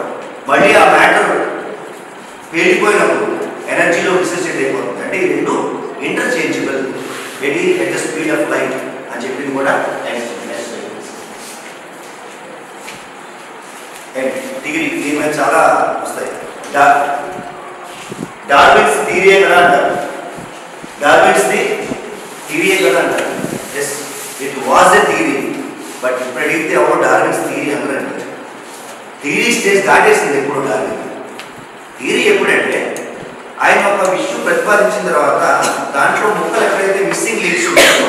మళ్ళీ ఆ మ్యాటర్ పేలిపోయినప్పుడు ఎనర్జీలో డిసోసియేట్ అయిపోతుంది. అంటే ఈ రెండు interchangeable, at the speed of light అని చెప్పింది కూడా డిగ్రీ. దీని మీద చాలా వస్తాయి. డార్విన్స్ థియరీ కదా అంటారు, డార్విన్స్ ది థియరీ కదా అంటారు. Yes, it was a theory, but ఇప్పుడు అడిగితే ఎవరో డార్విన్స్ థియరీ అందరండి. థియరీ స్టేజ్ దాటేసింది ఎప్పుడు డార్విన్. థియరీ ఎప్పుడంటే ఆయన ఒక విషయం ప్రతిపాదించిన తర్వాత దాంట్లో ముక్కలు ఎక్కడైతే మిస్సింగ్ లింక్స్ ఉంటాయో,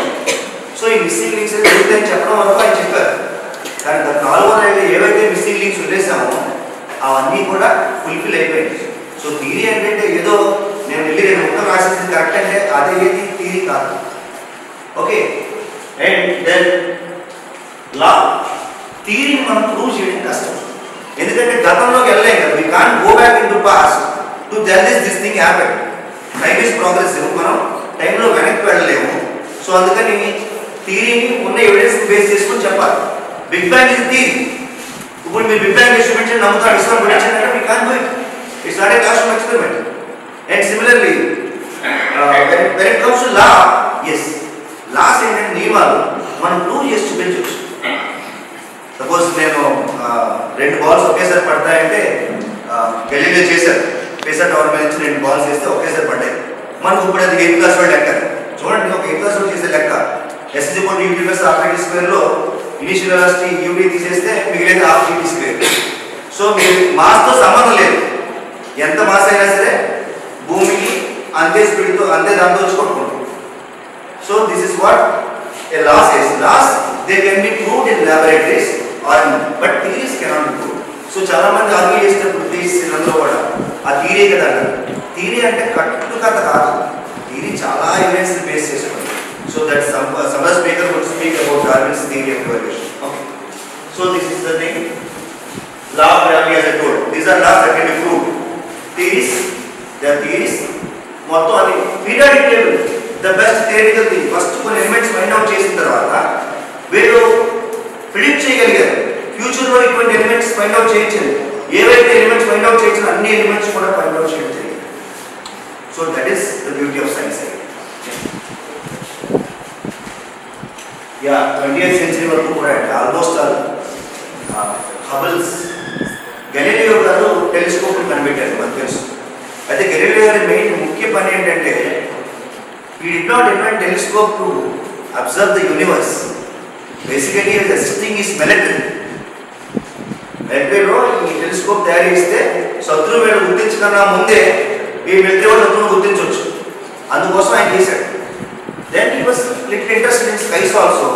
సో ఈ మిస్సింగ్ లింక్స్ దొరుకుతాయని చెప్పడం వరకు ఆయన చెప్పారు. కానీ గత 400 ఏళ్ళు ఏవైతే మిస్సింగ్ లింక్స్ వదిలేసామో అవన్నీ కూడా ఫుల్ఫిల్ అయిపోయింది. సో థియరీ ఏంటంటే ఏదో నేను వెళ్ళి 2 ముక్కలు రాసేసింది కరెక్ట్ అంటే అదే ఏది థియరీ కాదు. ఓకే, అండ్ దెన్ లా. థియరీని మనం ప్రూవ్ చేయడం కష్టం, ఎందుకంటే గతంలోకి వెళ్ళలేం కదా. We can't go back in to past to tell this thing happen. Time is progressive, మనం టైంలో వెనక్కి వెళ్ళలేము. సో అందుకని థియరీని ఉన్న ఎవిడెన్స్ బేస్ చేసుకుని చెప్పాలి. Big bang is theory. ఇప్పుడు మీరు బిగ్ బ్యాంగ్ ఎక్స్పెరిమెంట్ నమ్ముతారు, ఇస్లాం ప్రొడిక్షన్ అంటే we can't do it. It's not a classroom experiment. And similarly when it comes to law, yes, laws ఏంటంటే నియమాలు మనం ప్రూవ్ చేసి చూపించవచ్చు. సపోజ్ నేను 2 బాల్స్ ఒకేసారి పడతాయంటే గెలీలో చేశారు, పేసర్ టవర్ మీద నుంచి 2 బాల్స్ వేస్తే ఒకేసారి పడ్డాయి. మనకు ఇప్పుడు అది 8th క్లాస్ వాళ్ళు లెక్క. చూడండి, ఒక 8th క్లాస్ వాళ్ళు చేసే లెక్క S=UT+R² లో ఇనిషియల్ వెలాసిటీ UT తీసేస్తే మిగిలిన ½ GT². సో మీరు మాస్తో సంబంధం లేదు, ఎంత మాస్ అయినా సరే భూమికి అంతే స్పీడ్తో అంతే దాంతో వచ్చి కొట్టుకుంటుంది. So this is what a laws is. Laws they can be proved in laboratories are but theories cannot be proved. So చాలా మంది ఆర్గ్యూ చేసినప్పుడు థియరీస్ అందులో కూడా ఆ థియరీ కదా అంటారు. థియరీ అంటే కట్టుకథ కాదు, థియరీ చాలా ఎవిడెన్స్ బేస్ చేసుకుంది. So that some speaker would speak about Darwin's theory of evolution. Okay. So this is the thing. Law of gravity as I told. These are laws that can be proved. Theories, their theories. మొత్తం అది periodic table the best theoretical thing. First కొన్ని elements find out చేసిన తర్వాత వీళ్ళు predict చేయగలిగారు ఫ్యూచర్లో ఇటువంటి elements find out చేయించారు. ఏవైతే ఎలిమెంట్స్ ఫైండ్ అవుట్ చేయించిన అన్ని ఎలిమెంట్స్ కూడా ఫైండ్ అవుట్ చేయడం జరిగింది. So that is the beauty of science. Yeah 20th century వరకు కూడా ఆల్మోస్ట్ ఆల్ హబుల్స్ గెలీలియో గారు టెలిస్కోప్ కనిపెట్టారు మనకు తెలుసు. అయితే గెలీలియో గారి మెయిన్ ముఖ్య పని ఏంటంటే he did not invent telescope to observe the universe. Basically the thing is military. మిలిటరీలో ఈ టెలిస్కోప్ తయారు చేస్తే శత్రువు వీళ్ళు గుర్తించకన్నా ముందే ఈ మిలిటరీ వాళ్ళు శత్రువును గుర్తించవచ్చు. అందుకోసం ఆయన చేశాడు. Then he was little interested in skies also.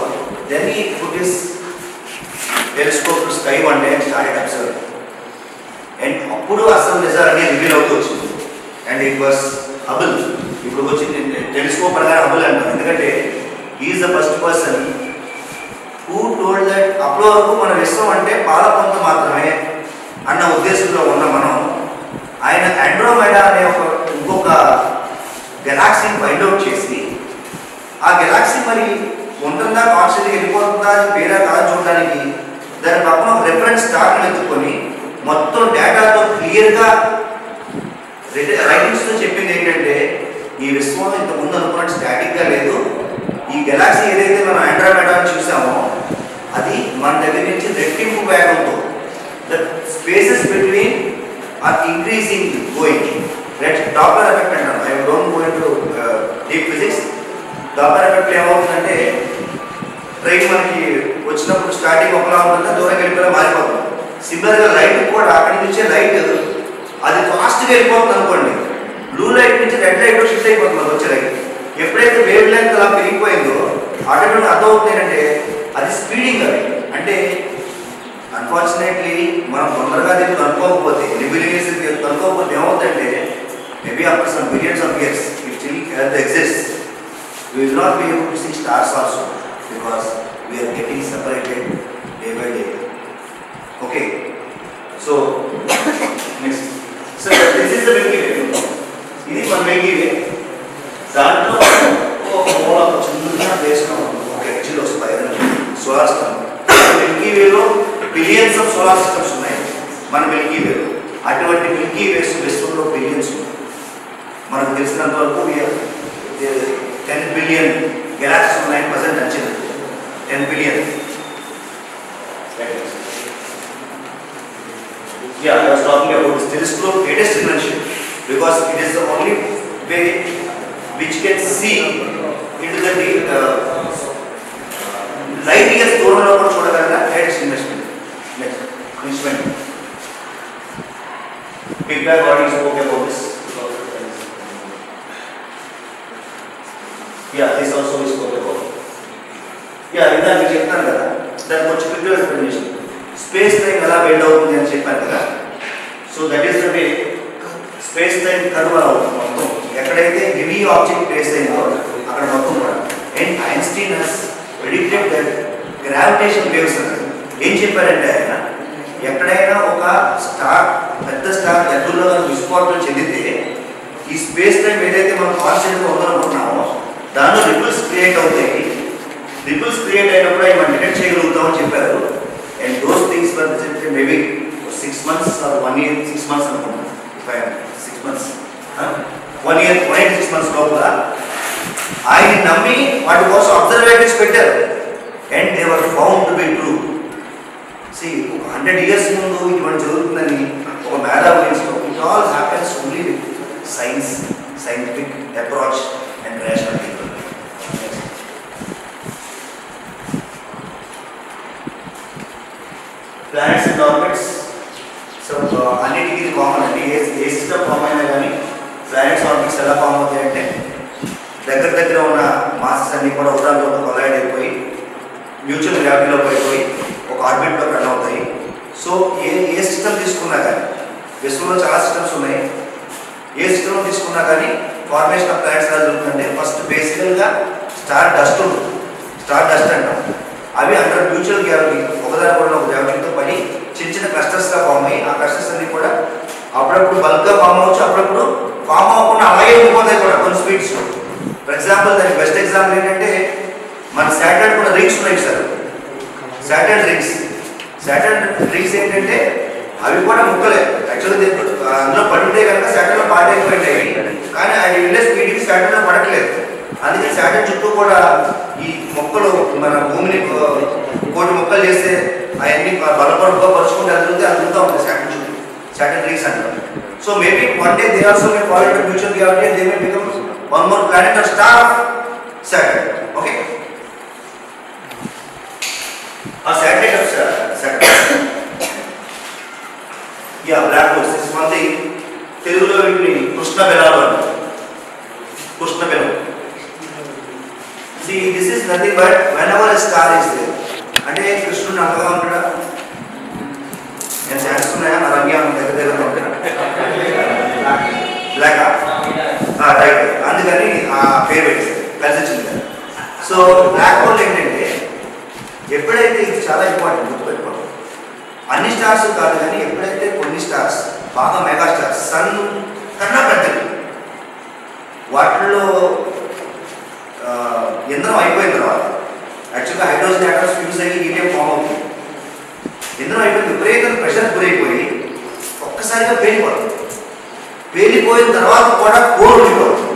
Then he put his telescope to sky one day and started observing. And అప్పుడు అసలు నిజాలన్నీ రివీల్ అవుతూ వచ్చింది. And it was Hubble. ఇప్పుడు వచ్చింది టెలిస్కోప్ అనగా హబుల్ అంటారు. ఎందుకంటే is the first person who told that అప్పటి వరకు మన విశ్వం అంటే పాలపంత మాత్రమే అన్న ఉద్దేశంలో ఉన్న మనం ఆయన ఆండ్రోమెడా అనే ఇంకొక గెలాక్సీని ఫైండ్ అవుట్ చేసి ఆ గెలాక్సీ మరి ఉంటుందా కాన్స్టెంట్గా వెళ్ళిపోతుందా వేరే కాదు చూడడానికి దాని పక్కన ఒక రెఫరెన్స్ స్టార్ని ఎత్తుకొని మొత్తం డేటాతో క్లియర్గా రైటింగ్స్తో చెప్పింది ఏంటంటే ఈ విశ్వం ఇంతకుముందు అనుకున్నట్టు స్టాటిక్గా లేదు. ఈ గెలాక్సీ ఏదైతే మనం ఆండ్రోమెడా అని చూసామో అది మన దగ్గర నుంచి రెట్టింపు వేగంతో the spaces between are increasing going. Doppler effect అంటారు. I don't go into deep physics. Doppler effect ఏమవుతుందంటే ట్రైన్ మనకి వచ్చినప్పుడు స్టార్టింగ్ ఒకలా ఉంటుందా దూరం వెళ్ళిపోయినా మారిపోతుంది. సిమిలర్గా లైట్ కూడా అక్కడి నుంచే లైట్ అది ఫాస్ట్గా వెళ్ళిపోతుంది అనుకోండి. బ్లూ లైట్ నుంచి రెడ్ లైట్ షిఫ్ట్ అయిపోతుంది మనకు వచ్చే లైట్. ఎప్పుడైతే వేవ్ లెంత్ అలా పెరిగిపోయిందో ఆటోమేటిక్ అర్థమవుతుంది ఏంటంటే అది స్పీడింగ్. అది అంటే అన్ఫార్చునేట్లీ మనం తొందరగా దీన్ని కనుక్కోకపోతే రివిలియన్స్ కనుక్కోకపోతే ఏమవుతుందంటే maybe after some billions of years it still earth exists we will not be able to see stars also because we are getting separated day by day. Okay, so next, so this is the Milky Way. This is one Milky Way. దాంట్లో ఒక మూల చిన్న దేశం ఒక ఎడ్జ్లో spiral solar system. Milky వేలో billions of solar systems ఉన్నాయి మన మిల్కీ వేలో. అటువంటి మిల్కీ వేస్ విశ్వంలో బిలియన్స్ ఉన్నాయి. మనకు తెలిసినంత వరకు 10 billion galaxies ఉన్నాయి ప్రజెంట్ అంచనా 10 billion. Yeah, I was talking about this telescope greatest invention because it is the only way which can see into the light years దూరంలో కూడా చూడగలరా greatest invention. Next instrument. Big Bang already spoke about this. Yeah, this also we spoke about. Yeah, ఇందాక మీరు చెప్తాను కదా దానికి కొంచెం clear explanation. Space time ఎలా బెండ్ అవుతుంది అని చెప్పాను కదా. So that is the way space time curve అవుతుంది మొత్తం. ఎక్కడైతే హెవీ ఆబ్జెక్ట్ ప్లేస్ అయిందో అక్కడ మొత్తం కూడా. And Einstein has predicted that gravitation waves అన్నారు. ఏం చెప్పారంటే ఆయన ఎక్కడైనా ఒక స్టార్ పెద్ద స్టార్ దగ్గరలో విస్ఫోటనం చెందితే ఈ స్పేస్ టైం ఏదైతే మనం కాన్స్టెంట్గా ఉందనుకుంటున్నామో దానిలో రిపుల్స్ క్రియేట్ అవుతాయి. రిపుల్స్ క్రియేట్ అయినప్పుడు అవి మనం డిటెక్ట్ చేయగలుగుతామని చెప్పారు. And those things were maybe 6 months or 1 year, 6 months అనుకుంటున్నాను. 6 months 1 year 6 months లోపల ఆయన నమ్మి వాటి కోసం అబ్జర్వేటరీస్ పెట్టారు. And they were found to be true. See 100 years ముందు ఇటువంటి జరుగుతుందని ఒక మేధావి it all happens only with science, scientific approach and rational people. Planets and orbits. So అన్నిటికీ కామన్ అంటే ఏ సిస్టమ్ ఫామ్ అయినా కానీ ప్లానెట్స్ ఆర్బిట్స్ ఎలా ఫామ్ అవుతాయి అంటే దగ్గర ఉన్న మాసెస్ అన్ని కూడా ఒకదానితో కొలైడ్ అయిపోయి మ్యూచువల్ గ్రావిటీలో పడిపోయి ఒక ఆర్బిట్లో రన్ అవుతాయి. సో ఏ సిస్టమ్ తీసుకున్నా కానీ విశ్వంలో చాలా సిస్టమ్స్ ఉన్నాయి. ఏ సిస్టమ్ తీసుకున్నా కానీ ఫార్మేషన్ ఆఫ్ ప్లానెట్స్ ఎలా జరుగుతుందంటే ఫస్ట్ బేసికల్గా స్టార్ డస్ట్ అంటాం. అవి అండర్ మ్యూచువల్ గ్రావిటీ ఒకదాని కూడా ఒక గ్రావిటీతో పడి చిన్న చిన్న క్లస్టర్స్గా ఫామ్ అయ్యి ఆ క్లస్టర్స్ అన్ని కూడా అప్పుడప్పుడు బల్క్గా ఫామ్ అవ్వచ్చు, అప్పుడప్పుడు ఫామ్ అవ్వకుండా అలాగే ఉండిపోతాయి కూడా కొన్ని స్పీడ్స్. ఫర్ ఎగ్జాంపుల్ దానికి బెస్ట్ ఎగ్జాంపుల్ ఏంటంటే మన సాటర్న్ కూడా రింగ్స్ ఉన్నాయి సార్. సాటర్న్ రింగ్స్ ఏంటంటే అవి కూడా ముక్కలే యాక్చువల్గా అందులో పడితే కనుక సాటర్న్లో పాడైపోయింటాయి, కానీ అది వెళ్ళే స్పీడ్కి సాటర్న్లో పడట్లేదు. అందుకే సాటర్న్ చుట్టూ కూడా ఈ మొక్కలు మన భూమిని కోటి మొక్కలు చేస్తే అవన్నీ బలపరుగా పరుచుకుంటే అందుతూ ఉంటాయి సాటర్న్ చుట్టూ. Saturn rings అంటారు. So maybe one day they also may fall into mutual gravity and they may become one more planet or star of Saturn. Okay? A satellite of Saturn. Yeah, black holes. This is one thing. Telugulo వీటిని కృష్ణ బెలాలు అంటారు. Krishna బెలం. See, this is nothing but whenever a star is there. అంటే కృష్ణుడు నల్లగా ఉంటాడా? నేను చేస్తున్నాయా నా రంగం దగ్గర ఉంటాడా? బ్లాకా? రైట్. అందుకని ఆ పేరు పెట్టేది కలిసి వచ్చింది. సో బ్లాక్ హోల్ ఏంటంటే ఎప్పుడైతే ఇది చాలా ఇంపార్టెంట్ గుర్తుపెట్టుకోండి. అన్ని స్టార్స్ కాదు కానీ ఎప్పుడైతే కొన్ని స్టార్స్ బాగా మెగా స్టార్స్ సన్ కన్నా పెద్దవి వాటిల్లో ఇంధనం అయిపోయిన తర్వాత యాక్చువల్గా హైడ్రోజన్ ఆటమ్స్ ఫ్యూజ్ అయ్యి హీలియం ఫామ్ అవుతుంది. ఇంధనం అయిపోయి విపరీతంగా ప్రెషర్ గురైపోయి ఒక్కసారిగా పేలిపోయిన తర్వాత కూడా కోర్ ఉండిపోతుంది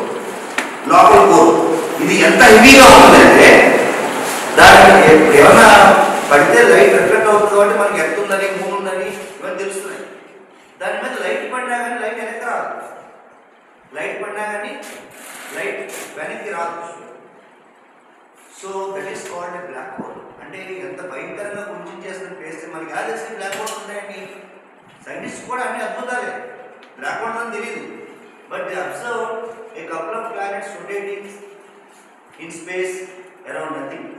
లోపల కోర్. ఇది ఎంత హెవీగా ఉంటుందంటే దానికి ఏమన్నా పడితే లైట్ రిఫ్లెక్ట్ అవుతుంది కాబట్టి మనకి ఎంత ఉందని మూన్ ఉందని ఇవన్నీ తెలుస్తున్నాయి. దాని మీద లైట్ పడినా కానీ లైట్ వెనక్కి రాదు, లైట్ పడినా కానీ లైట్ వెనక్కి రాదు. So that is called a black hole. అంటే ఎంత భయంకరంగా గుర్తించేసిన చేసిన ప్లేస్ మనకి ఎలా తెలిసి బ్లాక్ హోల్స్ ఉంటాయండి. సైంటిస్ట్ కూడా అన్ని అద్భుతాలే, బ్లాక్ హోల్స్ అని తెలియదు. But they observe a couple of planets rotating in space around nothing.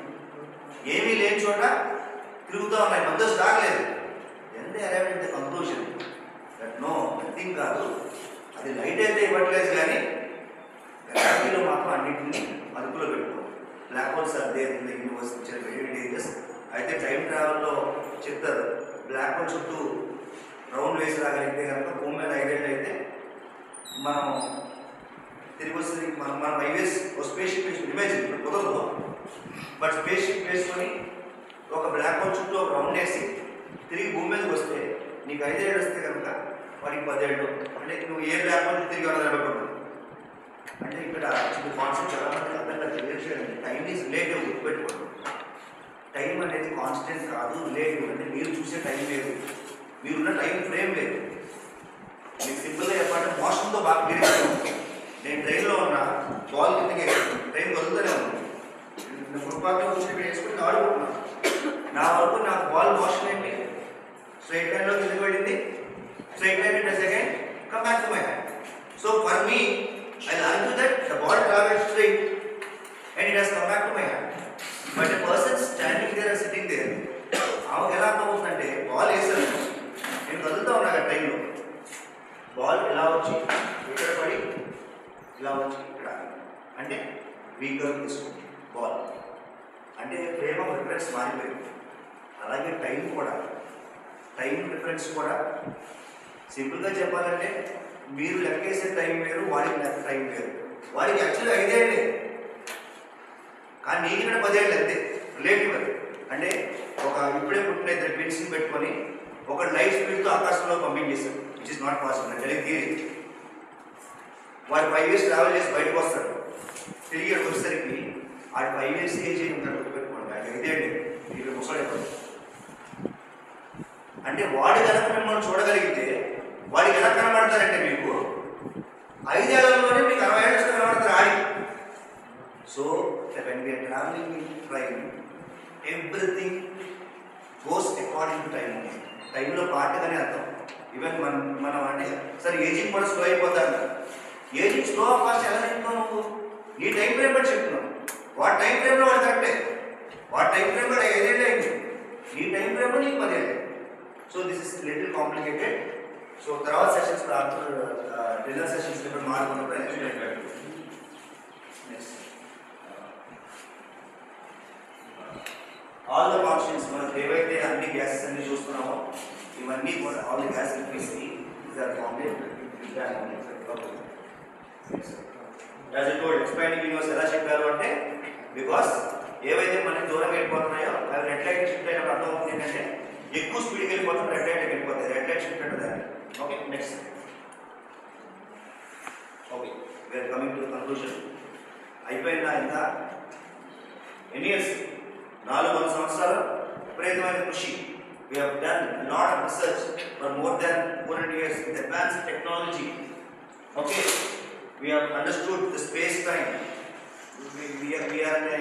ఏమీ లేని చోట తిరుగుతూ ఉన్నాయి, మధ్య స్టార్ లేదు. Then they arrived at the conclusion that no nothing కాదు, అది లైట్ అయితే ఇవ్వట్లేదు కానీ గ్రావిటీలో మాత్రం అన్నింటినీ అదుపులో పెట్టుకోవాలి. Black holes are there in the universe which are very dangerous. అయితే టైం ట్రావెల్లో చెప్తారు బ్లాక్ హోల్ చుట్టూ రౌండ్ వేసి రాగలిగితే కనుక భూమి మీద 5 ఏళ్ళు అయితే మనం తిరిగి వస్తుంది. మన హైవేస్ ఒక స్పేస్ షిప్ వేసుకుని ఇమేజిన్ ఇప్పుడు కుదరదు, బట్ స్పేస్ షిప్ వేసుకొని ఒక బ్లాక్ హోల్ చుట్టూ ఒక రౌండ్ వేసి తిరిగి భూమి మీదకి వస్తే నీకు 5 ఏళ్ళు వస్తే కనుక వాడికి 10 ఏళ్ళు. అంటే నువ్వు ఏ బ్లాక్ హోల్ తిరిగి వెళ్ళబెట్టుకుంటావు. అంటే ఇక్కడ చిన్న కాన్సెప్ట్ చాలా మంది అర్థంగా తెలియచేయండి. టైం ఈజ్ రిలేటివ్, గుర్తుపెట్టుకోండి. టైం అనేది కాన్స్టెంట్ కాదు, రిలేటివ్. అంటే మీరు చూసే టైం లేదు, మీరున్న టైం ఫ్రేమ్ లేదు. మీకు సింపుల్గా చెప్పాలంటే మోషన్తో బాగా తిరిగి నేను ట్రైన్లో ఉన్నా, బాల్ కిందకి ట్రైన్ వదులుతూనే ఉంది. నేను ఫుట్పాత్లో వచ్చి వేసుకుని ఆడుకుంటున్నాను. నా వరకు నాకు బాల్ మోషన్ ఏంటి, స్ట్రైట్ లైన్లో కిందకి వెళ్ళింది, straight line it second come back to my hand. So for me I'll argue that the ball travels straight and it has come back to my hand. But a person standing there or sitting there, ఆమెకు ఎలా అర్థమవుతుందంటే ball వేసాను, నేను కదులుతూ ఉన్నా ఆ టైంలో ball ఇలా వచ్చి ఇక్కడ పడి ఇలా వచ్చి ఇక్కడ, అంటే వీక్గా తీసుకుంది బాల్. అంటే ఫ్రేమ్ ఆఫ్ రిఫరెన్స్ మారిపోయింది. అలాగే టైం రిఫరెన్స్ కూడా సింపుల్గా చెప్పాలంటే మీరు లెక్కేసే టైం వేరు, వాడికి లెక్క టైం వేరు. వాడికి యాక్చువల్గా 5 ఏళ్ళే కానీ నీకు ఇక్కడ 10 ఏళ్ళు అంతే, రిలేటివ్ అది. అంటే ఒక ఇప్పుడే పుట్టిన 2 ట్విన్స్ని పెట్టుకొని ఒక లైట్ స్పీడ్తో ఆకాశంలో పంపించేస్తాడు, విచ్ ఇస్ నాట్ పాసిబుల్ అంటే థియరీ. వాడు 5 ఇయర్స్ ట్రావెల్ చేసి బయటకు వస్తాడు, తిరిగి వచ్చేసరికి వాడు 5 ఇయర్స్ ఏజ్ అయి ఉంటాడు, గుర్తుపెట్టుకోండి. వాడికి 5 ఏళ్ళు ఇక్కడ ముసడైపోతుంది. అంటే వాడు కనుక మిమ్మల్ని చూడగలిగితే వాడికి ఎలా కనబడతారంటే మీకు 5 ఏళ్లలోనే మీకు 60 ఏళ్ళు వస్తే కనబడతారు ఆడికి. So when we are travelling in train everything goes according to time. టైంలో పాటగానే అర్థం. ఈవెన్ మనం అంటే సరే ఏజింగ్ కూడా స్లో అయిపోతాను. ఏజింగ్ స్లో ఫాస్ట్ ఎలా చెప్తావు నువ్వు? నీ టైం ఫ్రేమ్ బట్టి చెప్తున్నావు. వాడి టైం ఫ్రేమ్లో వాడు కరెక్టే, వాడి టైం ఫ్రేమ్ కూడా 5 ఏళ్ళు అయింది, నీ టైం ఫ్రేమ్లో నీకు 10 ఏళ్ళు. So this is little complicated. So తర్వాత సెషన్స్ ఆఫ్టర్ డిన్నర్ సెషన్స్ ఇప్పుడు మారుకున్న ప్రయత్నం ఏవైతే అన్ని గ్యాసెస్ అన్ని చూస్తున్నామో ఇవన్నీ కూడా ఆల్ ది గ్యాస్ తీసి ఎక్స్పాండింగ్ యూనివర్స్ ఎలా చెప్పారు అంటే బికాస్ ఏవైతే మనకి దూరంగా వెళ్ళిపోతున్నాయో అవి రెడ్ లైట్ షిఫ్ట్ అయినప్పుడు అర్థం అవుతుంది ఏంటంటే ఎక్కువ స్పీడ్కి వెళ్ళిపోతుంది, రెడ్ లైట్కి వెళ్ళిపోతాయి. రెడ్ లైట్ షిఫ్ట్ అంటే okay. Next okay, we are coming to conclusion. అయిపోయిందా ఇంకా ఎన్ని ఇయర్స్? 400 సంవత్సరాలు విపరీతమైన కృషి. We have done a lot of research for more than 400 years with advanced technology. Okay, we have understood the space-time. We are in a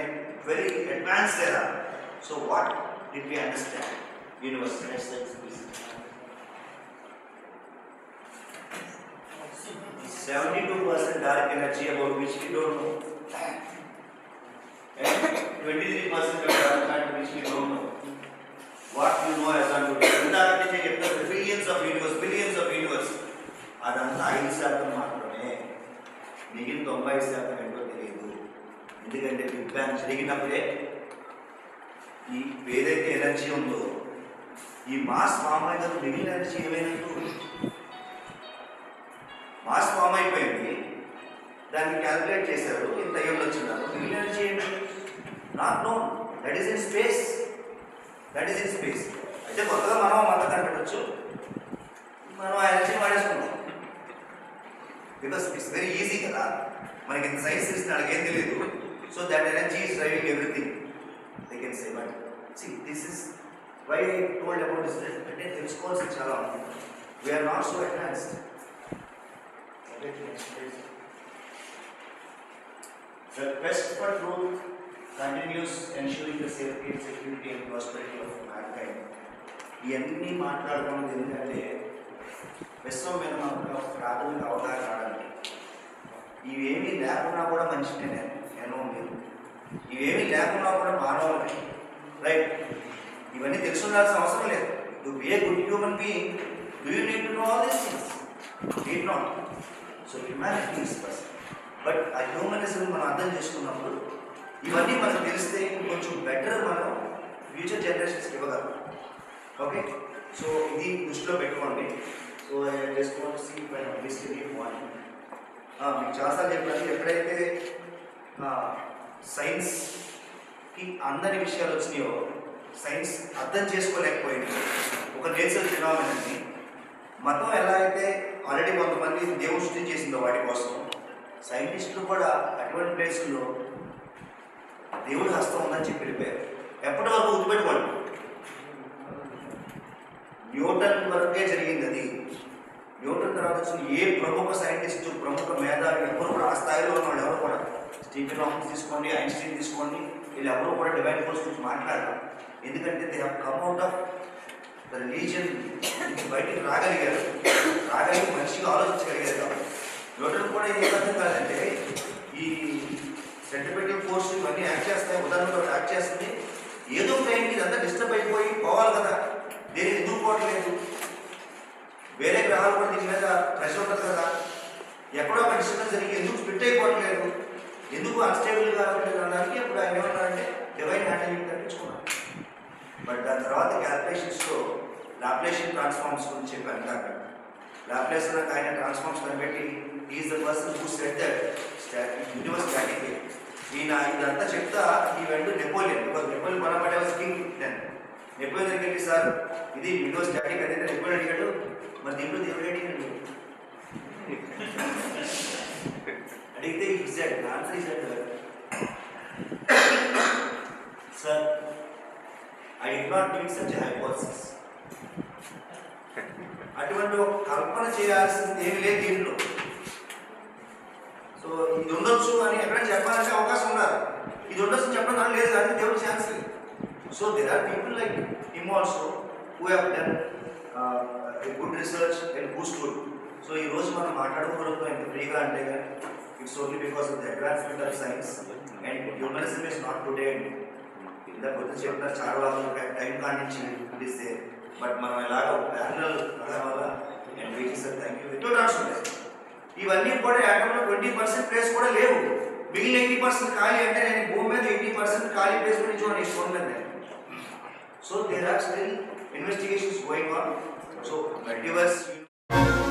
very advanced era. So what did we understand? Universe. Next slide, please. 72% dark energy about which we don't know. And 23% of dark matter which we don't know. What you know as on today. ఇందాక చెప్తారు billions of universe అదంతా 5% మాత్రమే. మిగిలిన 90% ఏంటో తెలియదు. ఎందుకంటే big bang జరిగినప్పుడే ఈ ఏదైతే ఎనర్జీ ఉందో ఈ మాస్ ఫామ్ అయినప్పుడు మిగిలిన ఎనర్జీ ఏమైనట్టు మాస్ ఫామ్ అయిపోయింది. దాన్ని క్యాల్కులేట్ చేశారు, ఇంత ఏళ్ళు వచ్చినారు. మిగిలిన ఎనర్జీ ఏంటి? Not known. That is in space. అయితే కొత్తగా మనం కనిపెట్టచ్చు, మనం ఆ ఎనర్జీని వాడేసుకుంటాం. బికాస్ ఇట్స్ వెరీ ఈజీ కదా, మనకి ఇంత సైన్స్ తెలిసిన వాళ్ళకేం తెలియదు. So that energy is driving everything they can say. But see this is why I told about this. అంటే తెలుసుకోవాల్సింది చాలా ఉంది. We are not so advanced. The quest for truth continues, ensuring the safety, security and prosperity of mankind. ఇవన్నీ మాట్లాడుకున్నది ఎందుకంటే విశ్వం మీద మనకు ప్రాథమిక అవగాహన రావడానికి. ఇవేమీ లేకున్నా కూడా మనిషినే నేను మీరు, ఇవేమీ లేకున్నా కూడా మానవులే, రైట్? ఇవన్నీ తెలిసి ఉండాల్సిన అవసరం లేదు. To be a good human being do you need to know all these things? Need not. So humanity is first. But ఆ హ్యూమనిజం మనం అర్థం చేసుకున్నప్పుడు ఇవన్నీ మనకు తెలిస్తే కొంచెం బెటర్ మనం ఫ్యూచర్ జనరేషన్స్కి ఇవ్వగలం. ఓకే, సో ఇది దృష్టిలో పెట్టుకోండి. సో చేసుకోండి. సీ మీకు చాలాసార్లు చెప్పాను, ఎప్పుడైతే సైన్స్కి అందని విషయాలు వచ్చినాయో, సైన్స్ అర్థం చేసుకోలేకపోయింది ఒక నేచర్ ఫినామినల్ని. మతం ఎలా అయితే ఆల్రెడీ కొంతమంది దేవుడు సృష్టి చేసిందో వాటి కోసం, సైంటిస్టులు కూడా అటువంటి ప్లేసుల్లో దేవుడి హస్తం ఉందని చెప్పి వెళ్ళిపోయారు. ఎప్పటి వరకు గుర్తుపెట్టుకోండి, న్యూటన్ వరకే జరిగింది అది. న్యూటన్ తర్వాత వచ్చిన ఏ ప్రముఖ సైంటిస్టు, ప్రముఖ మేధావి ఎవరు కూడా ఆ స్థాయిలో ఉన్నవాళ్ళు ఎవరు కూడా, స్టీఫెన్ హాకింగ్ తీసుకోండి, ఐన్స్టీన్ తీసుకోండి, వీళ్ళు ఎవరు కూడా డివైన్ ఫోర్స్ గురించి మాట్లాడరు. ఎందుకంటే they have come out of the religion. బయటికి రాగలిగి మనిషిగా ఆలోచించగలిగారు కాబట్టి. న్యూటన్ కూడా ఏం అర్థం కాదంటే ఈ సెంటిమెంటల్ ఫోర్స్ ఇవన్నీ యాక్ట్ చేస్తాయి, ఉదాహరణతో యాక్ట్ చేస్తుంది. ఏదో టైంకి ఇదంతా డిస్టర్బ్ అయిపోయి పోవాలి కదా, దేని ఎందుకు పోవట్లేదు? వేరే గ్రహాలు కూడా దీని మీద ప్రెషర్ ఉంటుంది కదా, ఎక్కడో ఒక డిస్టర్బెన్స్ జరిగి ఎందుకు స్ప్లిట్ అయిపోవట్లేదు, ఎందుకు అన్స్టేబుల్గా ఉండలేదు అనడానికి అప్పుడు ఆయన ఏమన్నారంటే డివైన్ హ్యాండిలింగ్ తప్పించుకున్నాను. బట్ దాని తర్వాత క్యాల్కులేషన్స్లో లాప్లేషియన్ ట్రాన్స్ఫార్మ్స్ గురించి చెప్పాను. కాక లాప్లేస్ నాకు ఆయన ట్రాన్స్ఫార్మ్స్ కనిపెట్టి is the person who set that universe static. ఈయన ఇదంతా చెప్తా ఈ వెంట నెపోలియన్, బికాజ్ నెపోలియన్ మనపడే కింగ్. నెపోలియన్ దగ్గరికి సార్ ఇది యూనివర్స్ స్టాటిక్ అనేది నెపోలియన్ అడిగాడు. మరి దీంట్లో దేవుడు అడిగాడు, అడిగితే ఎగ్జాక్ట్ ఆన్సర్ ఇచ్చాడు. Sir I did not give such a hypothesis. అటువంటి ఒక కల్పన చేయాల్సింది ఏమి లేదు దీంట్లో. సో ఇది ఉండొచ్చు అని ఎక్కడైనా చెప్పాలంటే అవకాశం ఉండాలి. ఇది ఉండొచ్చు చెప్పడం లేదు కానీ దేవుడు ఛాన్స్ లేదు. So there are people like him also who have done good research and who stood. So ఈ రోజు మనం మాట్లాడుకోగలుగుతాం ఇంత ఫ్రీగా అంటే it's only because of the advancement of science and humanism is not today. ఇందాక గురించి చెప్తారు చాలా వాళ్ళు టైం కానించి పిలిస్తే, బట్ మనం ఎలాగో ప్యారలల్ వల్ల అండ్ వీటి సార్ థ్యాంక్ యూ ఎన్నో డాట్స్ ఉన్నాయి. ఇవన్నీ కూడా యాటంలో 20% ప్లేస్ కూడా లేవు. మిగిలిన 80% ఖాళీ అంటే నేను భూమి మీద 80% ఖాళీ ప్లేస్ గురించి చూడండి ఫోన్ మీద. So there are still investigations going on. So multiverse.